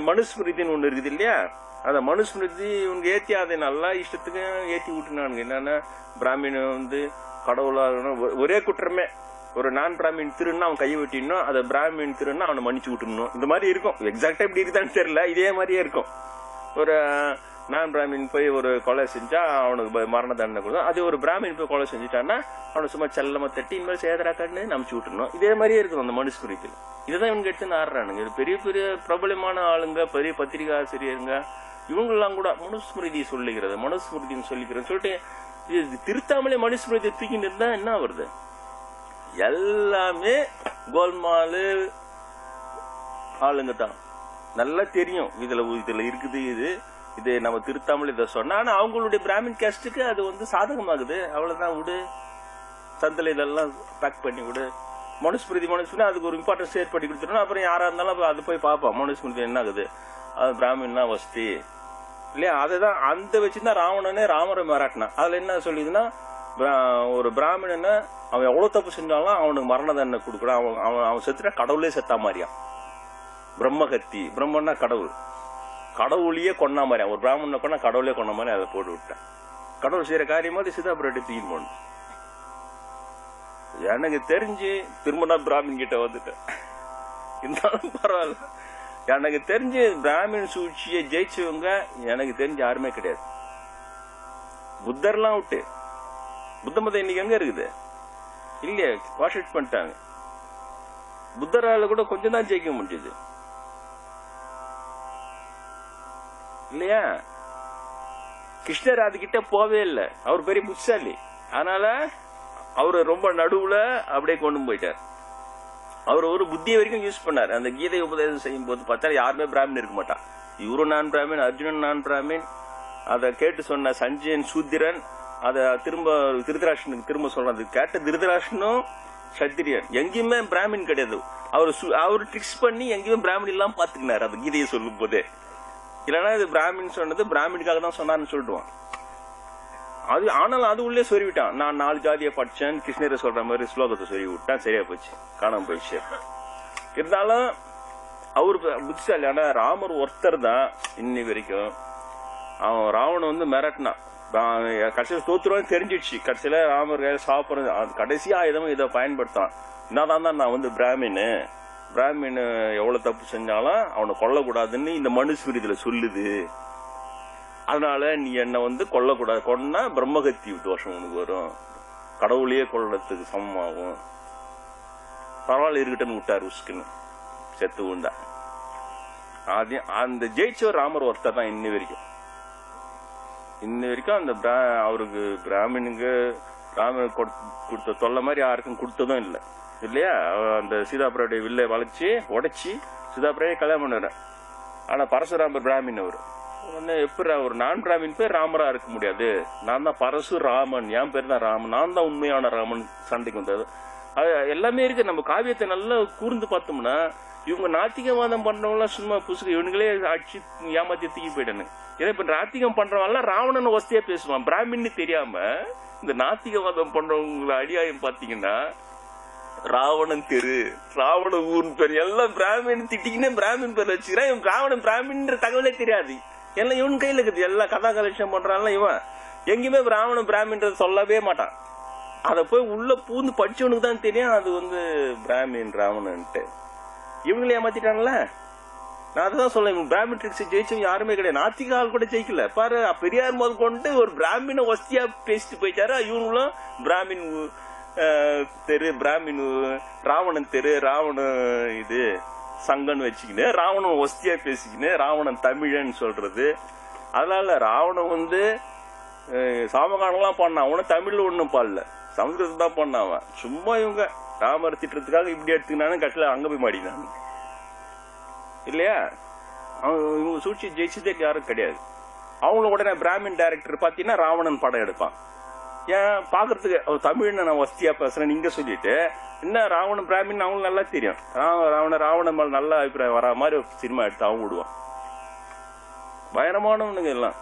மனுஸ்மிருதின்னு ஒண்ணு இருக்குது இல்லையா. அந்த மனுஸ்மிருதி இவங்க ஏத்தி அதை நல்லா இஷ்டத்துக்கு ஏத்தி விட்டுனானுங்க. என்னன்னா பிராமணன் கடவுளா ஒரே குற்றமே ஒரு நான் பிராமின் திருன்னா அவன் கையை வெட்டிடணும், அதை பிராமின் திருன்னா அவனை மன்னிச்சு விட்டுணும். இந்த மாதிரி இருக்கும். எக்ஸாக்டா இப்படி இருக்குதான்னு தெரியல, இதே மாதிரியே இருக்கும். ஒரு நான் பிராமின் போய் ஒரு கொலை செஞ்சா அவனுக்கு மரண தண்டனை கொடுக்கும். அது ஒரு பிராமின் போய் கொலை செஞ்சுட்டான்னா அவனை சும்மா செல்லமா தட்டி இந்த மாதிரி சேதரா கண்ணு நம்பிச்சு விட்டுணும். இதே மாதிரியே இருக்கும் அந்த மனுஸ்மிருதியில். இதுதான் இவங்க எடுத்து ஆடுறானுங்க. பெரிய பெரிய பிரபலமான ஆளுங்க, பெரிய பத்திரிகை ஆசிரியருங்க, இவங்க எல்லாம் கூட மனுஸ்மிருதி சொல்லுகிறது, மனுஸ்மிருதின்னு சொல்லிக்கிறேன்னு சொல்லிட்டு இது திருத்தாமலே மனுஸ்மிருதி தூக்கிட்டு இருந்தா என்ன வருது? எல்லாமே கோல்மாலு ஆளுங்க தான். நல்லா தெரியும் இதுல இருக்குது, இது நம்ம திருத்தாமல் இதை சொன்னா. ஆனா அவங்களுடைய பிராமின் கேஸ்டுக்கு அது சாதகமாகுது. அவ்வளவுதான், விடு, சந்தில இதெல்லாம் பேக் பண்ணி விடு. மனுஸ்மிருதி அதுக்கு ஒரு இம்பார்ட்டன்ஸ் ஏற்படுத்தி கொடுத்துட்டோம். அப்புறம் யாரா இருந்தாலும் அது போய் பார்ப்போம் மனுஸ்மிருதி என்ன ஆகுது, அது பிராமின்னா வசதி இல்லையா? அதுதான் அந்த வச்சுதான் ராவணனே ராமரை மிராட்டினான். அதுல என்ன சொல்லிதுன்னா, ஒரு பிராமணனை அவன் எவ்வளவு தப்பு செஞ்சாலும் அவனுக்கு மரண தண்டனை கொடுக்கணும். அவன் செத்துட்டா கடவுளே செத்தா மாதிரியான். பிரம்மகத்தி, பிரம்மன்னா கடவுள், கடவுளையே கொண்டா மாதிரி. ஒரு பிராமணனை கொண்டா கடவுளே கொண்ட மாதிரி அதை போட்டு விட்டேன். கடவுள் செய்யற காரியமா சிதாபுரம் தீன் பண்ணு. எனக்கு தெரிஞ்சு திரும்ப நான் பிராமின் கிட்ட வந்துட்டேன். இருந்தாலும் பரவாயில்ல, எனக்கு தெரிஞ்சு பிராமின் சூழ்ச்சியை ஜெயிச்சவங்க எனக்கு தெரிஞ்சு யாருமே கிடையாது. புத்தர்லாம் விட்டு, புத்த மதம் இன்னைக்கு எங்க இருக்குது? இல்லையா, வாஷ் அவுட் பண்ணிட்டாங்க. புத்தரால கூட கொஞ்சம் தான் ஜெயிக்க முடியுது இல்லையா? கிருஷ்ணர் அதுகிட்ட போவே இல்லை. அவர் பெரிய புத்திசாலி, அதனால அவரு ரொம்ப நடுவுல அப்படியே கொண்டு போயிட்டார். அவர் ஒரு புத்திய வரைக்கும் யூஸ் பண்ணார். அந்த கீதை உபதேசம் செய்யும் போது பார்த்தா யாருமே பிராமின் இருக்க மாட்டான். இவரு நான் பிராமின், அர்ஜுனன் நான் பிராமின். அதை கேட்டு சொன்ன சஞ்சயன் சூத்திரன், அத திரும்ப திருதராஷ்டனுக்கு திரும்ப சொல்றது கேட்ட திருதராஷ்டனும் சத்திரியன். எங்கேயுமே பிராமின் கிடையாது. அவர் ட்ரிக்ஸ் பண்ணி எங்கேயுமே பிராமின் இல்லாம பாத்துக்கினாரு அந்த கீதையை சொல்லும் போதே. இல்லைன்னா இது பிராமின் சொன்னது பிராமினுக்காக தான் சொன்னார்னு சொல்லிடுவான். அது ஆனாலும் அது உள்ளே சொருவிட்டான். நான் 4 ஜாதியை படிச்சேன், கிருஷ்ணரை சொல்ற மாதிரி ஸ்லோகத்தை சொருவி விட்டான். சரியா போச்சு, காணாம போயிடுச்சு. இருந்தாலும் அவரு புத்திசாலி. ஆனா ராமர் ஒருத்தர் தான் இன்னி வரைக்கும். அவன் ராவணன் மிரட்டினான். கடைசியில் தோத்துருவான்னு தெரிஞ்சிடுச்சு. கடைசியில ராமர் சாப்பிடுறது கடைசி ஆயுதமும் இதை பயன்படுத்தான். என்னதான் நான் பிராமின் எவ்வளவு தப்பு செஞ்சாலும் அவனை கொல்லக்கூடாதுன்னு இந்த மனுஸ்மிருதியில சொல்லுது. அதனால நீ என்ன கொல்லக்கூடாது, கொன்னா பிரம்மகத்தி தோஷம் உனக்கு வரும், கடவுளையே கொள்ளறதுக்கு சமமாகும். பரவாயில்ல இருக்கட்டும்னு விட்டாரு. உஸ்குன்னு செத்து உண்டா. அந்த ஜெயிச்சவர் ராமர் ஒருத்தர் தான் இன்னி வரைக்கும். அந்த அவருக்கு பிராமினுக்கு ராமன் கொடுத்த தொல்லை மாதிரி யாருக்கும் கொடுத்ததும் இல்லை இல்லையா? அந்த சீதாபுரோடைய வில்லை வளைச்சு உடைச்சி சீதாபுரையை கல்யாணம் பண்ணுற. ஆனா பரசுராமர் பிராமின். அவரு எப்படி ஒரு நான் பிராமின் பேர் ராமரா இருக்க முடியாது. நான் தான் பரசுராமன், என் பேர் தான் ராமன், நான் தான் உண்மையான ராமன் சண்டைக்கு வந்தது. அது எல்லாமே இருக்கு. நம்ம காவியத்தை நல்லா கூர்ந்து பார்த்தோம்னா இவங்க நாத்திகவாதம் பண்றவங்க சும்மா புசுக்கு இவனுங்களே அடிச்சு ஏமாத்தி தூக்கி போயிட்டானு. ஏன்னா இப்ப நாத்திகம் பண்றவங்க ராவணன் வசதியா பேசுவான். பிராமின்னு தெரியாம இந்த நாத்திகவாதம் பண்றவங்களை அடியாயம் பாத்தீங்கன்னா ராவணன் தெரு, ராவண ஊர்னு பேர் எல்லாம் பிராமின் திட்டிக்கினே பிராமின் பேர் வச்சுக்கிறான். இவன் ராவணன் பிராமின்ற தகவலே தெரியாது. எல்லாம் இவன் கையில இருக்குது. எல்லாம் கதா கலெக்ஷன் பண்றான். இவன் எங்கேயுமே ராவணன் பிராமின்றத சொல்லவே மாட்டான். அத போய் உள்ள பூந்து படிச்சவனுக்கு தான் தெரியும் அது பிராமின் ராவணன்ட்டு. இவங்களே ஏமாத்திட்டாங்களா? நான் அதுதான் சொல்ல, பிராமின் ட்ரிக்ஸ் ஜெயிச்சவங்க யாருமே கிடையாது. நாத்திக ஆள் கூட ஜெயிக்கல பாரு. பெரியார் முதல் கொண்டு ஒரு பிராமின வசதியா பேசிட்டு போயிட்டாரு. இவங்களும் பிராமின் தெரு, பிராமின் ராவணன் தெரு, ராவண இது சங்கன்னு வச்சுக்கின்னு ராவணன் வசதியா பேசிக்கின்னு ராவணன் தமிழன் சொல்றது. அதனால ராவணன் சாமகானம்லாம் பண்ணான். அவன தமிழ்ல ஒண்ணும் பாடல, சமஸ்கிருதம் தான் பண்ணான். சும்மா இவங்க ராமர் திட்டத்துக்காக இப்படி எடுத்துக்கினானு கட்டில அங்க போய் மாடினான் இல்லையா? இவங்க சூழ்ச்சி ஜெயிச்சதே யாரும் கிடையாது. அவங்கள உடனே பிராமின் டைரக்டர் பாத்தீங்கன்னா ராவணன் படம் எடுப்பான். ஏன் பாக்குறதுக்கு தமிழ் நான் வசதியா பேசுறேன் நீங்க சொல்லிட்டு என்ன ராவணன் பிராமின் அவங்களுக்கு நல்லா தெரியும். ராவணன் மேல நல்ல அபிப்பிராயம் வரா மாதிரி சினிமா எடுத்து அவங்க விடுவான். பயங்கரமானவனுங்க எல்லாம்.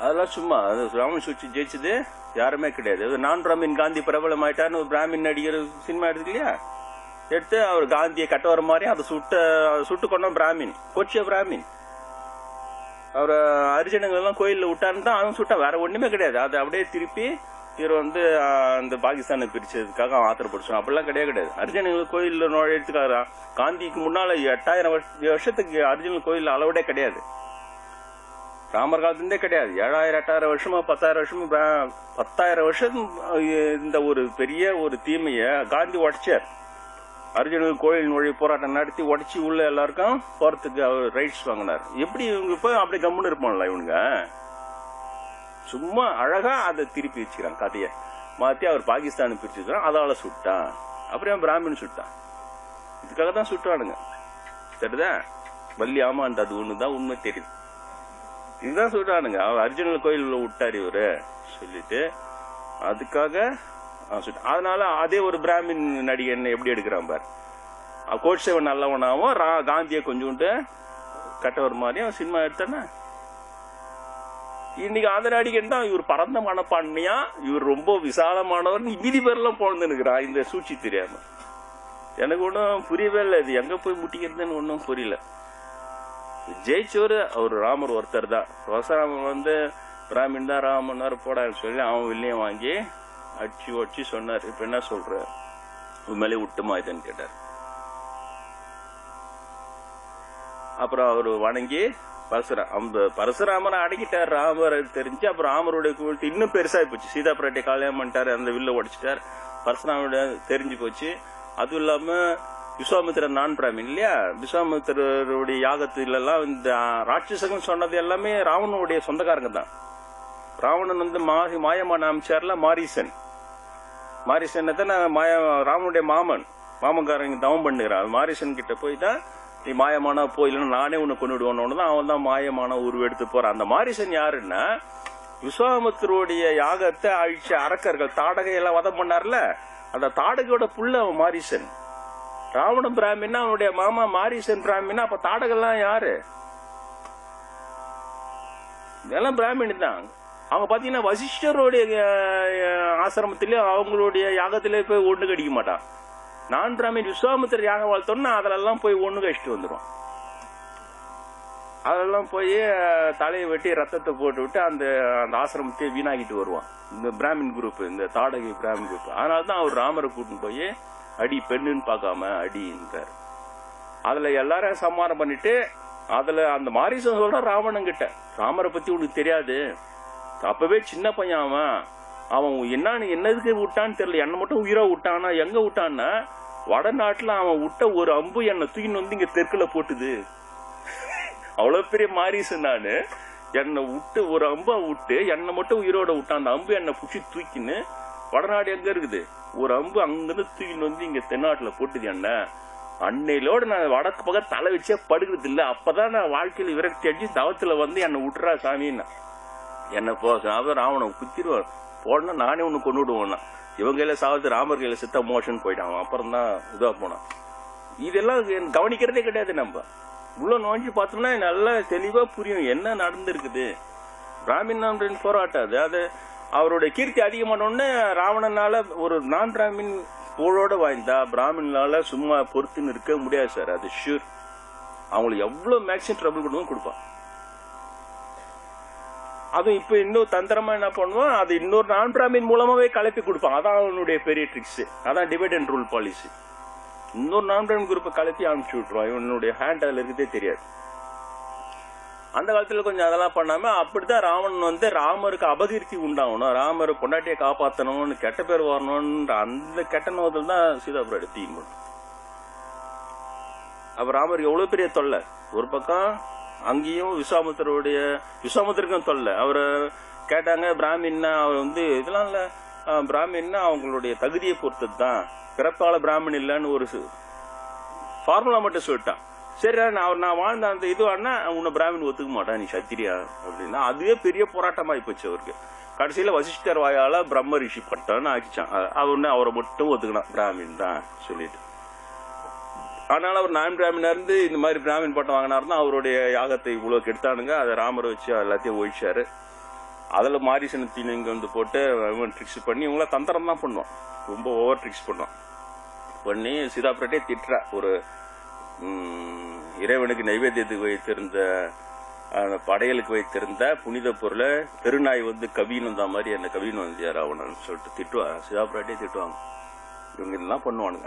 அதெல்லாம் சும்மா ராவணன் சூழ்ச்சி ஜெயிச்சது யாருமே கிடையாது. நான் பிராமின் காந்தி பிரபலம் ஆயிட்டாருன்னு ஒரு பிராமின் நடிகர் சினிமா எடுத்து இல்லையா? எடுத்து அவர் காந்தியை கட்ட வர மாதிரி அதை சுட்டு கொண்ட பிராமின், கோச்சிய பிராமின். அவர் அரிஜனங்கள் எல்லாம் கோயில்ல விட்டாருன்னு தான் அவன் சுட்டான். வேற ஒண்ணுமே கிடையாது. அதை அப்படியே திருப்பி இவர் வந்து அந்த பாகிஸ்தானை பிரிச்சதுக்காக அவன் ஆத்திரப்படுச்சான். அப்படிலாம் கிடையாது. அர்ஜுனன் கோயில் நுழையத்துக்காக காந்திக்கு முன்னால 8000 வருஷத்துக்கு அர்ஜுனன் கோயில் அளவுடே கிடையாது. ராமர் காலத்திலே கிடையாது. 7000 8000 வருஷமா 10,000 வருஷமும் 10,000 வருஷம் இந்த ஒரு பெரிய ஒரு தீமைய காந்தி உடைச்சார். அர்ஜுனன் கோயில் நுழைய போராட்டம் நடத்தி உடைச்சி உள்ள எல்லாருக்கும் போறதுக்கு அவர் ரைட்ஸ் வாங்கினார். எப்படி இவங்க போய் அப்படி கம்முன்னு இருப்பாங்களா? இவனுங்க சும்மா அழகா அதை திருப்பி வச்சுக்கிறான். கதையை மாத்தி அவர் பாகிஸ்தானு பிரிச்சுக்கிறான். அதால சுட்டான். அப்புறம் பிராமின் சுட்டான். இதுக்காக தான் சுட்டானுங்க. தெரியுதா? வள்ளி ஆமான் அது ஒண்ணுதான் உண்மை தெரியுது. இதுதான் சொல்றானுங்க. அவர் அர்ஜுனன் கோயில் விட்டாரு இவரு சொல்லிட்டு அதுக்காக அதனால அதே ஒரு பிராமின் நடிகன் எப்படி எடுக்கிறான் பாரு. கோட்சேவன் நல்லவனாவும் காந்திய கொஞ்சோண்டு கட்டவர் மாதிரியும் சினிமா எடுத்தானே. இன்னைக்கு அந்த நடிகன் தான் இவர் பரந்த மனப்பான்மையா, இவர் ரொம்ப விசாலமானவர், மீதி பேர்லாம் போனதுன்னுக்கிறான். இந்த சூழ்ச்சி தெரியாம எனக்கு ஒன்னும் புரியவே இல்லை. இது எங்க போய் முட்டிக்கிறதுன்னு ஒன்னும் புரியல. ஜெயிச்சவர் அவர் ராமர் ஒருத்தர் தான். பரசுராமன் வந்து பிராமின் தான் ராமன் போடான்னு சொல்லி அவன் வில்லையும் வாங்கி அடிச்சு ஒடிச்சு சொன்னார். இப்ப என்ன சொல்ற, உண்மையிலே விட்டுமா இதுன்னு கேட்டார். அப்புறம் அவரு வணங்கி பரசுராமனை அடக்கிட்டார். ராமர் தெரிஞ்சு அப்புறம் ராமருடைய கோவில் இன்னும் பெருசா போச்சு. சீதா பிராட்டி கல்யாணம் பண்ணிட்டாரு, அந்த வில்ல உடைச்சிட்டார். பரசுராமனுடைய தெரிஞ்சு போச்சு. அதுவும் இல்லாம விஸ்வாமித்திரன் நான் பிராமின் இல்லையா? விஸ்வாமித்திரருடைய யாகத்துல எல்லாம் இந்த ராட்சசகன் சொன்னது எல்லாமே ராவணனுடைய சொந்தக்காரங்க தான். ராவணன் வந்து மாயமான அமைச்சார்ல மாரீசன் ராவனுடைய மாமன்காரங்க தவம் பண்ணுகிறான். மாரீசன் கிட்ட போய் தான் நீ மாயமான போயிலன்னு நானே உன்னை கொண்டுடுவோன்னு தான் அவன் தான் மாயமான உருவெடுத்து போறான். அந்த மாரீசன் யாருன்னா விஸ்வாமித்திரோடைய யாகத்தை அழிச்ச அரக்கர்கள் தாடகையெல்லாம் வதம் பண்ணார்ல, அந்த தாடகையோட புள்ள அவன் மாரீசன். ராவண பிராமின்னா அவனுடைய மாமா மாரீசன் பிராமின்னா அப்ப தாடகெல்லாம் யாரு? இதெல்லாம் பிராமின் தான். அவங்க பாத்தீங்கன்னா வசிஷ்டருடைய ஆசிரமத்திலே அவங்களுடைய யாகத்திலே போய் ஒண்ணு கடிக்க மாட்டான். நான் பிராமின் விஸ்வாமித்திர யாகம் வாழ்த்தோம்னா அதெல்லாம் போய் ஒண்ணு கழிச்சுட்டு வந்துடும். அதெல்லாம் போய் தலையை வெட்டி ரத்தத்தை போட்டு விட்டு அந்த ஆசிரமத்தையே வீணாக்கிட்டு வருவான் இந்த பிராமின் குரூப், இந்த தாடகை பிராமின் குரூப். அதனாலதான் அவர் ராமரை கூட்டின்னு போய் அடி பெண்ணுன்னு பார்க்காம அடின்றார். அதுல எல்லாரும் சம்மானம் பண்ணிட்டு அதுல அந்த மாரீசன் சொல்ற ராவணன் கிட்ட, ராமரை பத்தி உனக்கு தெரியாது, அப்பவே சின்ன பையன் அவன் என்னதுக்கு விட்டான்னு தெரியல, என்ன மட்டும் உயிரா விட்டானா, எங்க விட்டான்னா வடநாட்டுல அவன் விட்ட ஒரு அம்பு என்னை தூக்கின்னு வந்து இங்க தெற்குல போட்டுது. அவ்வளவு பெரிய மாரீசன் நானு, என்னை விட்டு ஒரு அம்பா விட்டு என்னை மட்டும் உயிரோட விட்டான். அந்த அம்பு என்னை புடிச்சு தூக்கின்னு வடநாடு எங்க இருக்குது, ஒரு அம்பு அங்கிருந்து தூக்கின்னு வந்து இங்க தென்னாட்டுல போட்டுது. என்ன அன்னையிலோட நான் வடக்கு பக்கம் தலை வச்சே படுக்கிறது இல்ல. அப்பதான் நான் வாழ்க்கையில விரக்தி அடிச்சு தவத்துல வந்து என்னை விட்டுறா சாமின்னா என்ன போதும். ராவண குத்திடுவான் போடனா நானே ஒண்ணு கொண்டு விடுவோம்னா இவங்க கையில சாவது ராமர் கையில சித்த மோஷன் போயிட்டான். அப்புறம் தான் இதா போனான். இதெல்லாம் கவனிக்கிறதே கிடையாது. நம்ம உள்ள நோஞ்சி பார்த்தோம்னா நல்லா தெளிவா புரியும் என்ன நடந்திருக்குது. பிராமின் போராட்டாது அது அவருடைய கீர்த்தி அதிகமானோன்னு ராவணனால ஒரு நான் பிராமின் போலோட வாய்ந்தா பிராமினால சும்மா பொறுத்துன்னு இருக்க முடியாது சார். அது ஷூர். அவங்களுக்கு எவ்வளவு மேக்ஸிமம் ட்ரபிள் கொடுப்பான். அதுவும் இப்ப இன்னொரு தந்திரமா என்ன பண்ணுவான், அது இன்னொரு நான் பிராமின் மூலமாவே கலப்பி கொடுப்பான். அதான் அவனுடைய பெரிய ட்ரிக்ஸ். அதான் டிவைட் அண்ட் ரூல் பாலிசி. இன்னொரு நான் பிராமின் குரூப்பை கலப்பி அனுப்பிச்சு விட்டுருவான். இவனுடைய ஹேண்ட் அதுல இருக்கதே தெரியாது. அந்த காலத்துல கொஞ்சம் அதெல்லாம் பண்ணாம அப்படிதான் ராவணன் வந்து ராமருக்கு அபகீர்த்தி உண்டாகணும், ராமர் பொண்டாட்டியை காப்பாற்றணும்னு கெட்ட பேர் வரணும்ன்ற அந்த கெட்ட நோக்கில் தான் சீதா பிராட்டி தீம். அப்ப ராமருக்கு எவ்வளவு பெரிய தொல்லை. ஒரு பக்கம் அங்கேயும் விஸ்வாமித்திரருக்கும் தொல்லை. அவரை கேட்டாங்க பிராமின்னா, அவர் வந்து இதெல்லாம் இல்ல, பிராமின்னா அவங்களுடைய தகுதியை பொறுத்தது தான், பிறப்பால பிராமணன் இல்லன்னு ஒரு ஃபார்முலா மட்டும் சொல்லிட்டான். சரி நான் வாழ்ந்த அந்த இது ஆனா உன்னை பிராமின் ஒத்துக்க மாட்டான், நீ சத்திரியா அப்படின்னா அதுவே பெரிய போராட்டமாயி போச்சு அவருக்கு. கடைசியில வசிஷ்டர் வாயால பிரம்ம ரிஷி பட்டான்னு ஆக்கிச்சான். அவரை மட்டும் ஒத்துக்கினான் பிராமின் தான் சொல்லிட்டு. அதனால அவர் நான் பிராமினா இருந்து இந்த மாதிரி பிராமின் பட்டம் வாங்கினாருன்னா அவருடைய யாகத்தை இவ்வளவு கெடுத்தானுங்க. அதை ராமரை வச்சு எல்லாத்தையும் ஒழிச்சாரு. அதுல மாரீசன் தீனிங்க வந்து போட்டு ட்ரிக்ஸ் பண்ணி இவங்கள தந்திரம் தான் பண்ணுவான். ரொம்ப ஓவர் ட்ரிக்ஸ் பண்ணுவான். பண்ணி சீதா பிராட்டியை திட்டுறா. ஒரு இறைவனுக்கு நைவேத்தியத்துக்கு வைத்திருந்த அந்த படையலுக்கு வைத்திருந்த புனித பொருளை தெருநாய் வந்து கவின்னு வந்த மாதிரி அந்த கவின்னு வந்து ராவணன் சொல்லிட்டு திட்டுவாங்க. சிவா திட்டுவாங்க. இவங்க இதெல்லாம் பண்ணுவானுங்க.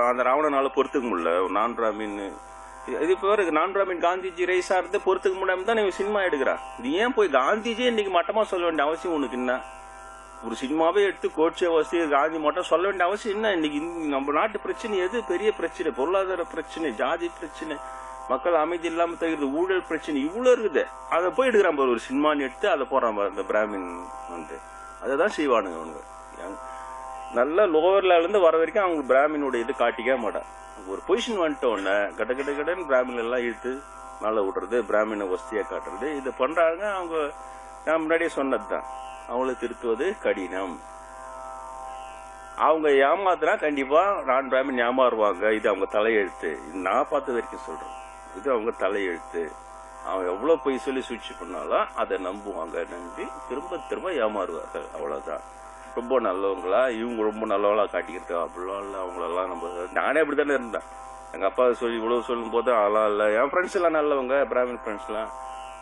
அந்த ராவணனால பொறுத்துக்க முடியல. நான் பிராமின் இது பேரு நான் பிராமின் காந்திஜி ரைஸா இருந்து பொறுத்துக்க முடியாம தான் இவங்க சினிமா எடுக்கிறான். இது ஏன் போய் காந்திஜி இன்னைக்கு மட்டமா சொல்ல வேண்டிய அவசியம் உனக்கு என்ன? ஒரு சினிமாவே எடுத்து கோட்சே வசி காந்தி மட்டும் சொல்ல வேண்டிய அவசியம் என்ன? இன்னைக்கு நம்ம நாட்டு பிரச்சனை எது பெரிய பிரச்சனை? பொருளாதார பிரச்சனை, ஜாதி பிரச்சனை, மக்கள் அமைதி இல்லாம தகுது, ஊழல் பிரச்சனை இவ்வளவு இருக்குது. அதை போய் எடுக்கிறான் பாரு ஒரு சினிமான்னு எடுத்து அதை போறான் பாரு இந்த பிராமின் வந்து. அதைதான் செய்வானுங்க அவனுங்க. நல்ல லோவர் இருந்து வர வரைக்கும் அவங்க பிராமினோட இது காட்டிக்கவே மாட்டான். ஒரு பொசிஷன் வந்துட்ட உடனே கடன் பிராமின் எல்லாம் இழுத்து மேல விடுறது, பிராமினை வசதியா காட்டுறது, இதை பண்றாங்க. அவங்க நான் முன்னாடியே சொன்னதுதான், அவங்கள திருத்துவது கடினம். அவங்க ஏமாத்துனா கண்டிப்பா நான் பிராமின் ஏமாறுவாங்க. இது அவங்க தலையெழுத்து. நான் பார்த்த வரைக்கும் சொல்றேன், இது அவங்க தலையெழுத்து. அவன் எவ்வளவு போய் சொல்லி சூழ்ச்சி பண்ணாலும் அதை நம்புவாங்க, நம்பி திரும்ப ஏமாறுவார்கள். அவ்வளவுதான். ரொம்ப நல்லவங்களா இவங்க ரொம்ப நல்லவங்களா காட்டிக்கிட்டு அப்படிலாம் இல்ல. அவங்களெல்லாம் நம்ம நானே அப்படித்தானே இருந்தேன். எங்க அப்பா சொல்லி இவ்வளவு சொல்லும் போது அதெல்லாம் இல்ல. என் ஃப்ரெண்ட்ஸ் எல்லாம் நல்லவங்க, பிராமின் ஃப்ரெண்ட்ஸ் எல்லாம்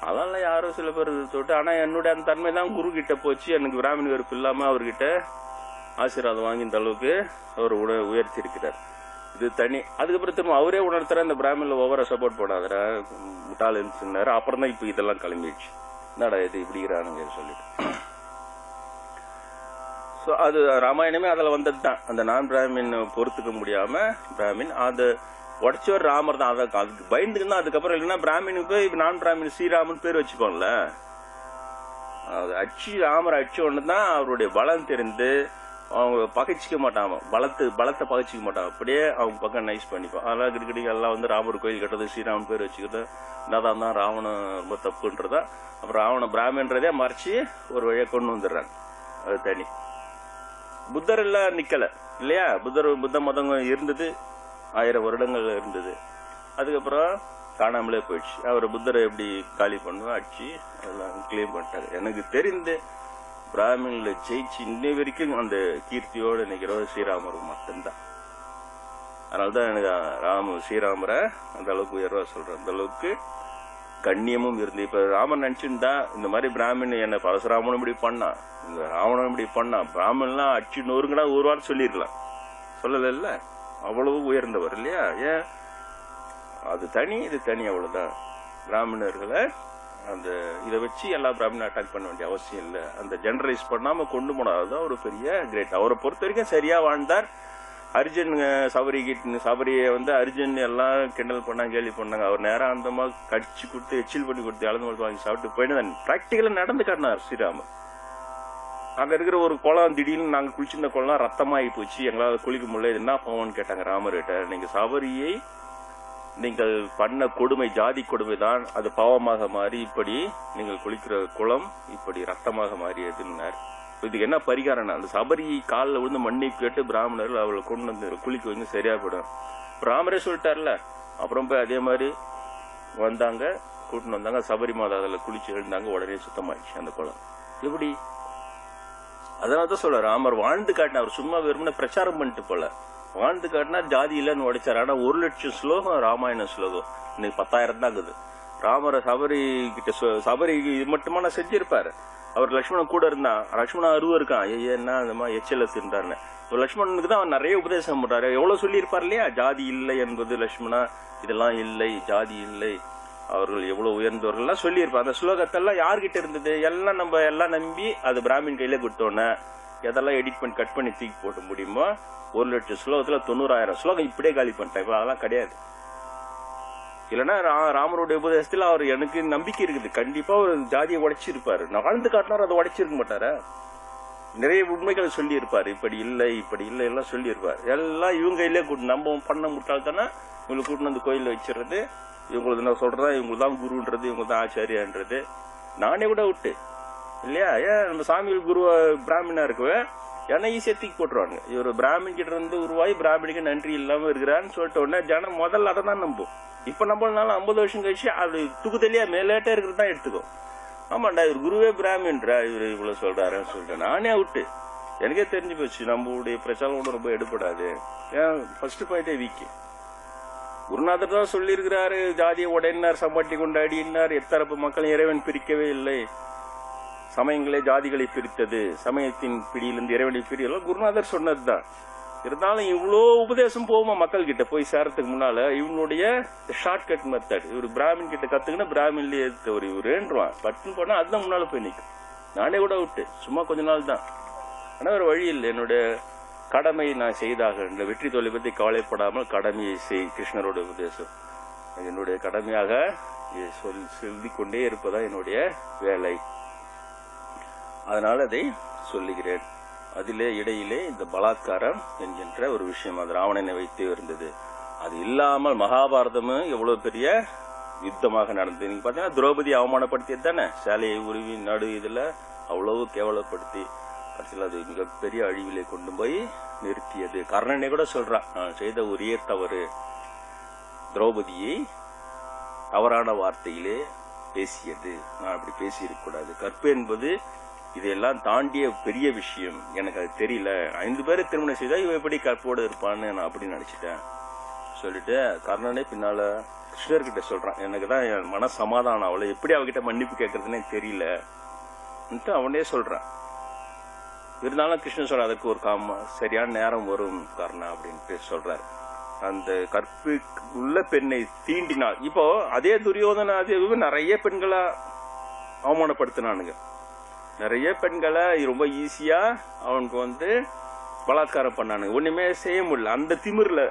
அதெல்லாம் யாரும் சில பேர் தொட்டு. ஆனா என்னுடைய அந்த தன்மை தான் குரு கிட்ட போச்சு. எனக்கு பிராமின் வெறுப்பு இல்லாம அவர்கிட்ட ஆசீர்வாதம் வாங்கி இந்த அளவுக்கு அவர் உயர்த்தி இருக்கிறார். இது தனி. அதுக்கப்புறம் திரும்ப அவரே உணர்த்துற இந்த பிராமின்ல ஓவரா சப்போர்ட் பண்ணாத முட்டாள் இருந்துச்சுன்னாரு. அப்புறம் தான் இப்ப இதெல்லாம் கிளம்பிடுச்சு. என்னடா இது இப்படிங்கிறானுங்க சொல்லிட்டு. அது ராமாயணமே அதுல வந்ததுதான். அந்த நான் பிராமின் பொறுத்துக்க முடியாம பிராமின் அதை உடச்சவர் ராமர் தான். அதுக்கு பயந்துக்குன்னா அதுக்கப்புறம் இல்லைன்னா பிராமினுக்கு நான் பிராமின் ஸ்ரீராமன் பேர் வச்சுக்கோங்கள. அது ராமர் அடிச்ச ஒண்ணுதான் அவருடைய பலம் தெரிந்து அவங்க பகைச்சிக்க மாட்டாங்க. பலத்தை பகைச்சிக்க மாட்டாங்க. அப்படியே அவங்க பக்கம் நைஸ் பண்ணிப்போம். அதெல்லாம் கிரிக்கெட் எல்லாம் வந்து ராமர் கோயில் கட்டுறது, ஸ்ரீராமன் பேர் வச்சுக்கிறது என்னதான் தான் ராவணன் ரொம்ப தப்புன்றதா. அப்புறம் ராவண பிராமின்றதே மறைச்சு ஒரு வழியா கொண்டு வந்துடுறாங்க. அது தனி. புத்தர் எல்லாம் நிக்கல இல்லையா? புத்த மதம் இருந்தது 1000 வருடங்கள் இருந்தது. அதுக்கப்புறம் காணாமலே போயிடுச்சு. அவர் புத்தரை எப்படி காலி பண்ணுவோம் அடிச்சு அதெல்லாம் கிளைம் பண்ணிட்டாரு. எனக்கு தெரிந்து பிராமின்ல ஜெயிச்சு இன்னை வரைக்கும் அந்த கீர்த்தியோடு நினைக்கிறவர் ஸ்ரீராமர் மட்டும்தான். அதனாலதான் எனக்கு ஸ்ரீராமரை அந்த அளவுக்கு உயர்வா சொல்றேன். அந்த அளவுக்கு கண்ணியமும் இருந்து. இப்ப ராமன் நினைச்சுட்டா இந்த மாதிரி பிராமின் என்ன பரசுராமனும் இப்படி பண்ணான், இந்த ராவணன் இப்படி பண்ணான், பிராமன்லாம் அச்சு நொறுங்கடா ஒரு வாரம் சொல்லிருக்கலாம். சொல்லல. அவ்வளவு உயர்ந்தவர் இல்லையா? ஏன் அது தனி இது தனி. அவ்வளவுதான். பிராமணர்களை அந்த இதை வச்சு எல்லா பிராமணரும் அட்டாக் பண்ண வேண்டிய அவசியம் இல்லை. அந்த ஜெனரலைஸ் பண்ணாம கொண்டு போனதான் ஒரு பெரிய கிரேட். அவரை பொறுத்த வரைக்கும் சரியா வாழ்ந்தார். அர்ஜுன் சபரியை வந்து அர்ஜுன் எல்லாம் கிண்டல் பண்ணாங்க, கேள்வி பண்ணாங்க. அவர் நேரம் அந்த மாதிரி கடிச்சு கொடுத்து எச்சில் பண்ணி கொடுத்து அளந்து மட்டும் வாங்கி சாப்பிட்டு போயிட்டு பிராக்டிகலா நடந்து காட்டினார் ஸ்ரீராமர். அங்க இருக்கிற ஒரு குளம் திடீர்னு நாங்க குளிச்சிருந்த குளம் ரத்தமாயி போச்சு, எங்களால குளிக்க முடியல, என்ன போவோம்னு கேட்டாங்க ராமர்கிட்ட. நீங்க சபரியை நீங்கள் பண்ண கொடுமை ஜாதி கொடுமை தான், அது பாவமாக மாறி இப்படி நீங்கள் குளிக்கிற குளம் இப்படி ரத்தமாக மாறியதுன்னார். இதுக்கு என்ன பரிகாரம்? அந்த சபரி காலில் விழுந்து மன்னிப்பு கேட்டு பிராமணர்கள் அவளை கொண்டு வந்து குளிக்க வைங்க, சரியா போயிடும். ராமரே சொல்லிட்டார்ல. அப்புறம் போய் அதே மாதிரி வந்தாங்க, கூட்டின்னு வந்தாங்க. சபரி மாதா அதில் குளிச்சு எழுந்தாங்க, உடனே சுத்தமாயிடுச்சு அந்த குளம். எப்படி? அதனாலதான் சொல்ல ராமர் வாழ்ந்து காட்டின. அவர் சும்மா வெறுமனே பிரச்சாரம் பண்ணிட்டு போல, வாழ்ந்து காட்டினா ஜாதி இல்லைன்னு உடைச்சார். ஆனா 1,00,000 ஸ்லோகம் ராமாயண ஸ்லோகம் இன்னைக்கு 10,000 தான் இருக்குது. ராமரை சபரி கிட்ட சபரி மட்டுமான செஞ்சிருப்பாரு. அவர் லட்சுமணன் கூட இருந்தான். லட்சுமணன் அருவ இருக்கான், என்ன அந்த மாதிரி எச்எல்எஸ் இருந்தாருன்னு. லட்சுமணனுக்கு தான் அவர் நிறைய உபதேசம் பண்றாரு. எவ்வளவு சொல்லி இருப்பார் இல்லையா? ஜாதி இல்லை என்பது லட்சுமணா, இதெல்லாம் இல்லை, ஜாதி இல்லை, அவர்கள் எவ்வளவு உயர்ந்தவர்கள் சொல்லி இருப்பார். அந்த ஸ்லோகத்தெல்லாம் யார்கிட்ட இருந்தது? எல்லாம் நம்ம எல்லாம் நம்பி அது பிராமின் கையில கொடுத்தோன்னே எதெல்லாம் எடிட் பண்ணி கட் பண்ணி தூக்கி போட்ட முடியுமோ 1,00,000 ஸ்லோகத்துல 90,000 ஸ்லோகம் இப்படியே காலி பண்ணிட்டேன். இப்ப அதெல்லாம் கிடையாது. இல்லன்னா ராமருடைய உபதேசத்துல அவர் எனக்கு நம்பிக்கை இருக்குது, கண்டிப்பா ஒரு ஜாதியை உடைச்சிருப்பாரு. வாழ்ந்து காட்டினார், அதை உடைச்சிருக்க மாட்டாரா? நிறைய உண்மைகள் சொல்லி இருப்பாரு. இப்படி இல்லை இப்படி இல்லை எல்லாம் சொல்லி இருப்பாரு. எல்லாம் இவங்க கையிலே நம்ம பண்ண முட்டாள் தானே இவங்களை கூட்டின்னு வந்து கோயில வச்சிருது. இவங்களுக்கு நான் சொல்றேன், இவங்களுக்கு தான் குருன்றது, இவங்க தான் ஆச்சாரியான்றது. நானே கூட விட்டு இல்லையா? ஏன் நம்ம சாமியில் குரு பிராமணா இருக்குவே, ஏன்னா ஈஸியா தூக்கி போட்டுருவாங்க. இவர் பிராமின் கிட்ட இருந்து உருவாகி பிராமணிக்கு நன்றி இல்லாம இருக்கிறான்னு சொல்லிட்ட உடனே ஜனம் முதல்ல அதை தான் நம்பும். இப்ப நம்மளால 50 வருஷம் கழிச்சு அது தூக்குதலியா மேலேட்டே இருக்கிறது தான் எடுத்துக்கோ. ஆமாண்டா இவர் குருவே பிராமின்றா, இவரு இவ்வளவு சொல்றாருன்னு சொல்லிட்டு நானே விட்டு எனக்கே தெரிஞ்சு போச்சு நம்மளுடைய பிரச்சாரம் ரொம்ப எடுப்படாது. ஏன் ஃபர்ஸ்ட் பாயிண்டே வீக்கு குருநாதர் தான் சொல்லி இருக்கிறாரு, ஜாதியை உடையினார், சம்பாட்டி கொண்டாடினார், எத்தரப்பு மக்கள் இறைவன் பிரிக்கவே இல்லை, சமயங்களே ஜாதிகளை பிரித்தது, சமயத்தின் பிடியிலிருந்து இறைவனை பிரியல குருநாதர் சொன்னதுதான். இருந்தாலும் இவ்வளோ உபதேசம் போகுமா மக்கள் கிட்ட போய் சேரத்துக்கு முன்னால, இவனுடைய ஷார்ட்கட் மெத்தட். இவரு பிராமின் கிட்ட கத்துக்கினா பிராமின்லயே ஒரு இவருன்றான், பட்டுன்னு போனா அதுதான் முன்னால போய் நிற்கும். நானே கூட விட்டு சும்மா கொஞ்ச நாள் தான், ஆனா ஒரு வழி இல்லை. என்னுடைய கடமை நான் செய்தாக, இந்த வெற்றி தோல்வி பத்தி கவலைப்படாமல் கடமையை செய். கிருஷ்ணரோட உபதேசம் என்னுடைய கடமையாக சொல்லிக் கொண்டே இருப்பதா என்னுடைய வேலை. அதனால அதை சொல்லுகிறேன். அதிலே இடையிலே இந்த பலாத்காரம் என்கின்ற ஒரு விஷயம் அது ராவணனை வைத்தே இருந்தது. அது இல்லாமல் மகாபாரதமும் எவ்வளவு பெரிய யுத்தமாக நடந்தது. நீங்க பாத்தீங்கன்னா திரௌபதி அவமானப்படுத்தியது தானே, சேலையை உருவி நடு இதுல அவ்வளவு கேவலப்படுத்தி கடைசியில் அது மிகப்பெரிய அழிவிலே கொண்டு போய் நிறுத்தியது. கர்ணனை கூட சொல்றான், நான் செய்த ஒரே தவறு திரௌபதியை தவறான வார்த்தையிலே பேசியது, நான் அப்படி பேசியிருக்க கூடாது. கற்பு என்பது இதையெல்லாம் தாண்டிய பெரிய விஷயம், எனக்கு அது தெரியல. 5 பேரை திருமணம் செய்தா இவன் எப்படி கற்போடு இருப்பான்னு நான் அப்படி நினைச்சிட்டேன் சொல்லிட்டு கர்ணனை பின்னால கிருஷ்ணர்கிட்ட சொல்றான், எனக்கு தான் என் மன சமாதானம், அவளை எப்படி அவகிட்ட மன்னிப்பு கேட்கறதுன்னு தெரியல அவனே சொல்றான். இருந்தாலும் கிருஷ்ணன் சொல்ற அதுக்கு ஒரு சரியான நேரம் வரும் கர்ணா அப்படின்ட்டு சொல்றாரு. அந்த கற்பு உள்ள பெண்ணை தீண்டினாள். இப்போ அதே துரியோதன நிறைய பெண்களை அவமானப்படுத்தினானுங்க, நிறைய பெண்களை ரொம்ப ஈஸியா அவனுக்கு பலாத்காரம் பண்ணானுங்க, ஒண்ணுமே செய்ய முடியல. அந்த திமிர்ல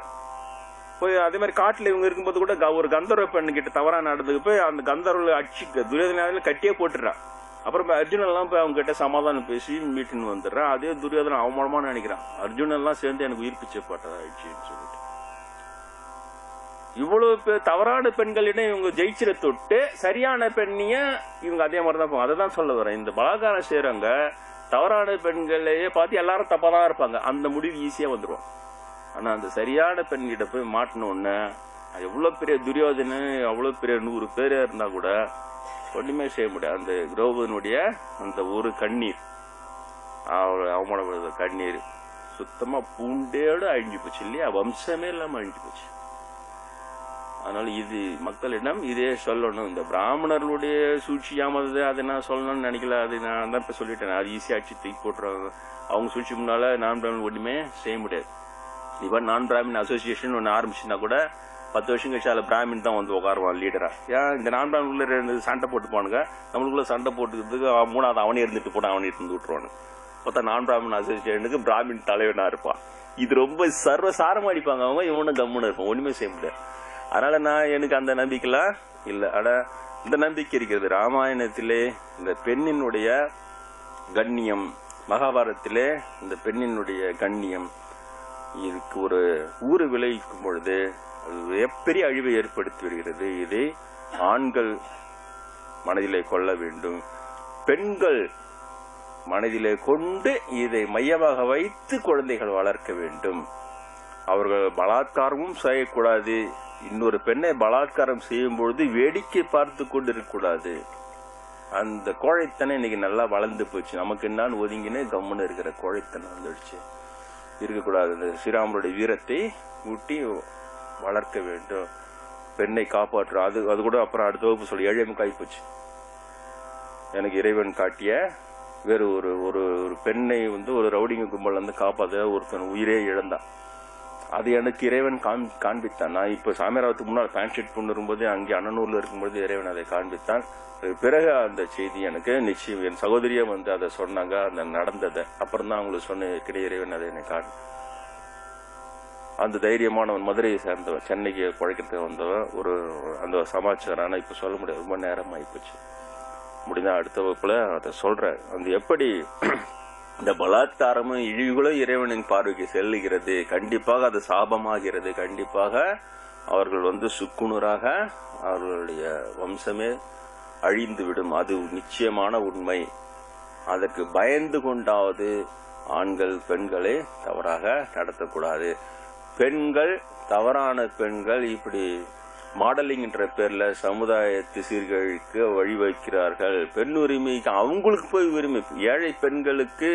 போய் அதே மாதிரி காட்டுல இவங்க இருக்கும்போது கூட ஒரு கந்தர்வ பெண்ணு கிட்ட தவறா நடந்துக்கு போய் அந்த கந்தர்வ அடிச்சு துரியோதன கட்டியே போட்டுறான். அப்புறம் அர்ஜுனன் எல்லாம் போய் அவங்க கிட்ட சமாதானம் பேசி மீட்டுன்னு வந்துடுறான். அதே துரியோதன அவமானமா நினைக்கிறான், அர்ஜுனன் எல்லாம் சேர்ந்து எனக்கு உயிர் பிச்சை பாட்டாயிடுச்சுன்னு சொல்லிட்டு. இவ்வளவு தவறான பெண்களிடம் இவங்க ஜெயிச்சிட தொட்டு சரியான பெண்ணிய இவங்க அதே மாதிரிதான் போவாங்க. அதை தான் சொல்ல வரேன். இந்த பலாத்காரம் செய்யறவங்க தவறான பெண்களையே பார்த்து எல்லாரும் தப்பாதான் இருப்பாங்க, அந்த முடிவு ஈஸியா வந்துடும். ஆனா அந்த சரியான பெண்கிட்ட போய் மாட்டினோன்னு எவ்வளவு பெரிய துரியோதன அவ்வளவு பெரிய 100 பேர் இருந்தா கூட ஒண்ணுமே செய்ய முடியாது. அந்த திரௌபதியினுடைய அந்த ஒரு கண்ணீர், அவமானப்படுற கண்ணீர் சுத்தமா பூண்டேடு அழிஞ்சு போச்சு இல்லையா, வம்சமே இல்லாம அழிஞ்சு போச்சு. அதனால இது மக்களிடம் இதே சொல்லணும். இந்த பிராமணர்களுடைய சூழ்ச்சியாமது அதை நான் சொல்லணும்னு நினைக்கல, அது நான் தான் இப்ப சொல்லிட்டேன். அது ஈஸியா அடிச்சு தூக்கி போட்டுறாங்க. அவங்க சூழ்ச்சி முன்னால நான் பிராமணன் ஒண்ணுமே செய்ய முடியாது. இவன் நான் பிராமின் அசோசியேஷன் ஒன்னு ஆரம்பிச்சுன்னா கூட 10 வருஷம் கழிச்சு அதுல பிராமின் தான் உட்காருவான் லீடரா. ஏன் இந்த நான் பிராமின் உள்ள 2 சண்டை போட்டு போனுங்க, நம்மளுக்குள்ள சண்டை போட்டுக்கிறதுக்கு 3வது அவனே இருந்துட்டு போனா அவனே இருந்து விட்டுருவானு. பார்த்தா நான் பிராமின் அசோசியேஷனுக்கு பிராமின் தலைவனா இருப்பான். இது ரொம்ப சர்வசாரமா அடிப்பாங்க அவங்க, இவனும் கம்முன்னு இருப்பான், ஒண்ணுமே செய்ய முடியாது. அதனால எனக்கு அந்த நம்பிக்கைலாம் இல்ல. ஆனா இந்த நம்பிக்கை இருக்கிறது. ராமாயணத்திலே இந்த பெண்ணினுடைய கண்ணியம், மகாபாரதத்திலே இந்த பெண்ணினுடைய கண்ணியம் இதுக்கு ஒரு ஊறு விளைவிக்கும் பொழுது அது பெரிய அழிவை ஏற்படுத்தி வருகிறது. இதை ஆண்கள் மனதிலே கொள்ள வேண்டும், பெண்கள் மனதிலே கொண்டு இதை மையமாக வைத்து குழந்தைகள் வளர்க்க வேண்டும். அவர்கள் பலாத்காரமும் செய்யக்கூடாது, இன்னொரு பெண்ணை பலாத்காரம் செய்யும் பொழுது வேடிக்கை பார்த்து கொண்டு இருக்கக்கூடாது. அந்த கோழைத்தனை இன்னைக்கு நல்லா வளர்ந்து போச்சு. நமக்கு என்னான்னு ஒதுங்கினே கம்முன்னு இருக்கிற கோழைத்தனை வந்துடுச்சு, இருக்கக்கூடாது. இந்த ஸ்ரீராமருடைய வீரத்தை ஊட்டி வளர்க்க வேண்டும், பெண்ணை காப்பாற்ற. அது கூட அப்புறம் அடுத்த வகுப்பு சொல்லி 7 போச்சு. எனக்கு இறைவன் காட்டிய வேறு ஒரு பெண்ணை ஒரு ரவுடிங்க கும்பல் காப்பாற்ற ஒருத்தன் உயிரே இழந்தான். அது எனக்கு இறைவன் காண்பித்தான். நான் இப்ப சாமியாரத்துக்கு முன்னால் பேண்ட் ஷர்ட் கொண்டு வரும்போது அங்கே அண்ணனூர்ல இருக்கும்போது இறைவன் அதை காண்பித்தான். பிறகு அந்த செய்தி எனக்கு நிச்சயம் என் சகோதரியா அதை சொன்னாங்க, அந்த நடந்ததை. அப்புறம் தான் அவங்களுக்கு சொன்ன கிடையாது இறைவன் அதை என்னை அந்த தைரியமானவன், மதுரையை சேர்ந்தவன், சென்னைக்கு பழைக்கிறதுக்கு வந்தவன் அந்த சமாச்சாரம். ஆனா இப்ப சொல்ல முடியாது, ரொம்ப நேரம் ஆயிப்போச்சு. முடிந்தா அடுத்த வகுப்புல அதை சொல்றேன். அந்த எப்படி இந்த பலாத்காரமும் இழிவுகளும் இறைவனின் பார்வைக்கு செல்லுகிறது, கண்டிப்பாக அது சாபமாகிறது. கண்டிப்பாக அவர்கள் சுக்குநூறாக அவர்களுடைய வம்சமே அழிந்து விடும், அது நிச்சயமான உண்மை. அதற்கு பயந்து கொண்டாவது ஆண்கள் பெண்களை தவறாக நடத்தக்கூடாது. பெண்கள், தவறான பெண்கள் இப்படி மாடலிங் என்ற பேர்ல சமுதாயத்து சீர்கழிக்கு வழிவகுக்கிறார்கள். பெண் உரிமைக்கு அவங்களுக்கு போய் உரிமை, ஏழை பெண்களுக்கு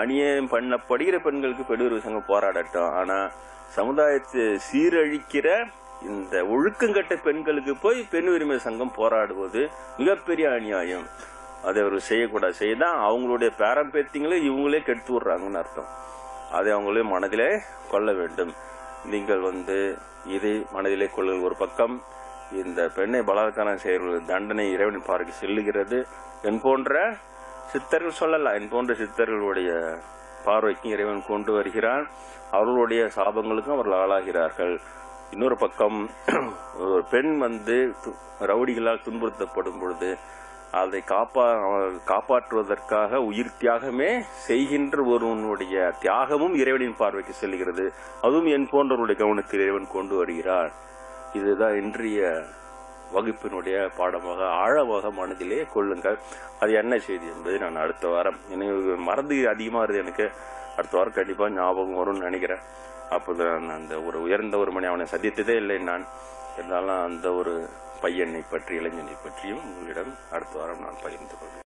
அநியாயம் பண்ணப்படுகிற பெண்களுக்கு பெண் உரிமை சங்கம் போராடட்டும். ஆனா சமுதாயத்தை சீரழிக்கிற இந்த ஒழுக்கங்கட்ட பெண்களுக்கு போய் பெண் உரிமை சங்கம் போராடுவது மிகப்பெரிய அநியாயம். அதை அவர் செய்யக்கூடாது. செய்தான் அவங்களுடைய பேரம்பேத்திங்களை இவங்களே கெடுத்து விடுறாங்கன்னு அர்த்தம். அதை அவங்களே மனதிலே கொள்ள வேண்டும். நீங்கள் இதை மனதிலே கொள்ளுங்கள். ஒரு பக்கம் இந்த பெண்ணை பலாத்காரம் செய்கிற தண்டனை இறைவன் பார்க்க செல்லுகிறது. என் போன்ற சித்தர்கள் சொல்லலாம், என் போன்ற சித்தர்களுடைய பார்வைக்கும் இறைவன் கொண்டு வருகிறான். அவர்களுடைய சாபங்களுக்கும் அவர்கள் ஆளாகிறார்கள். இன்னொரு பக்கம் ஒரு பெண் ரவுடிகளால் துன்புறுத்தப்படும் பொழுது அதை காப்பாற்றுவதற்காக உயிர் தியாகமே செய்கின்ற ஒருவனுடைய தியாகமும் இறைவனின் பார்வைக்கு செல்கிறது. அதுவும் என் போன்றவருடைய கவனத்தில் இறைவன் கொண்டு வருகிறார். இதுதான் இன்றைய வகுப்பினுடைய பாடமாக ஆழமாக மனதிலே கொள்ளுங்கள். அது என்ன செய்தி என்பதை நான் அடுத்த வாரம், மறந்து அதிகமா இருக்கு எனக்கு, அடுத்த வாரம் கண்டிப்பா ஞாபகம் வரும்னு நினைக்கிறேன். அப்போதான் அந்த ஒரு உயர்ந்த ஒரு மணி அவனை சந்தித்ததே இல்லை நான். இருந்தாலும் அந்த ஒரு பையனை பற்றி, இளைஞனை பற்றியும் உங்களிடம் அடுத்த வாரம் நான் பகிர்ந்து கொள்வேன்.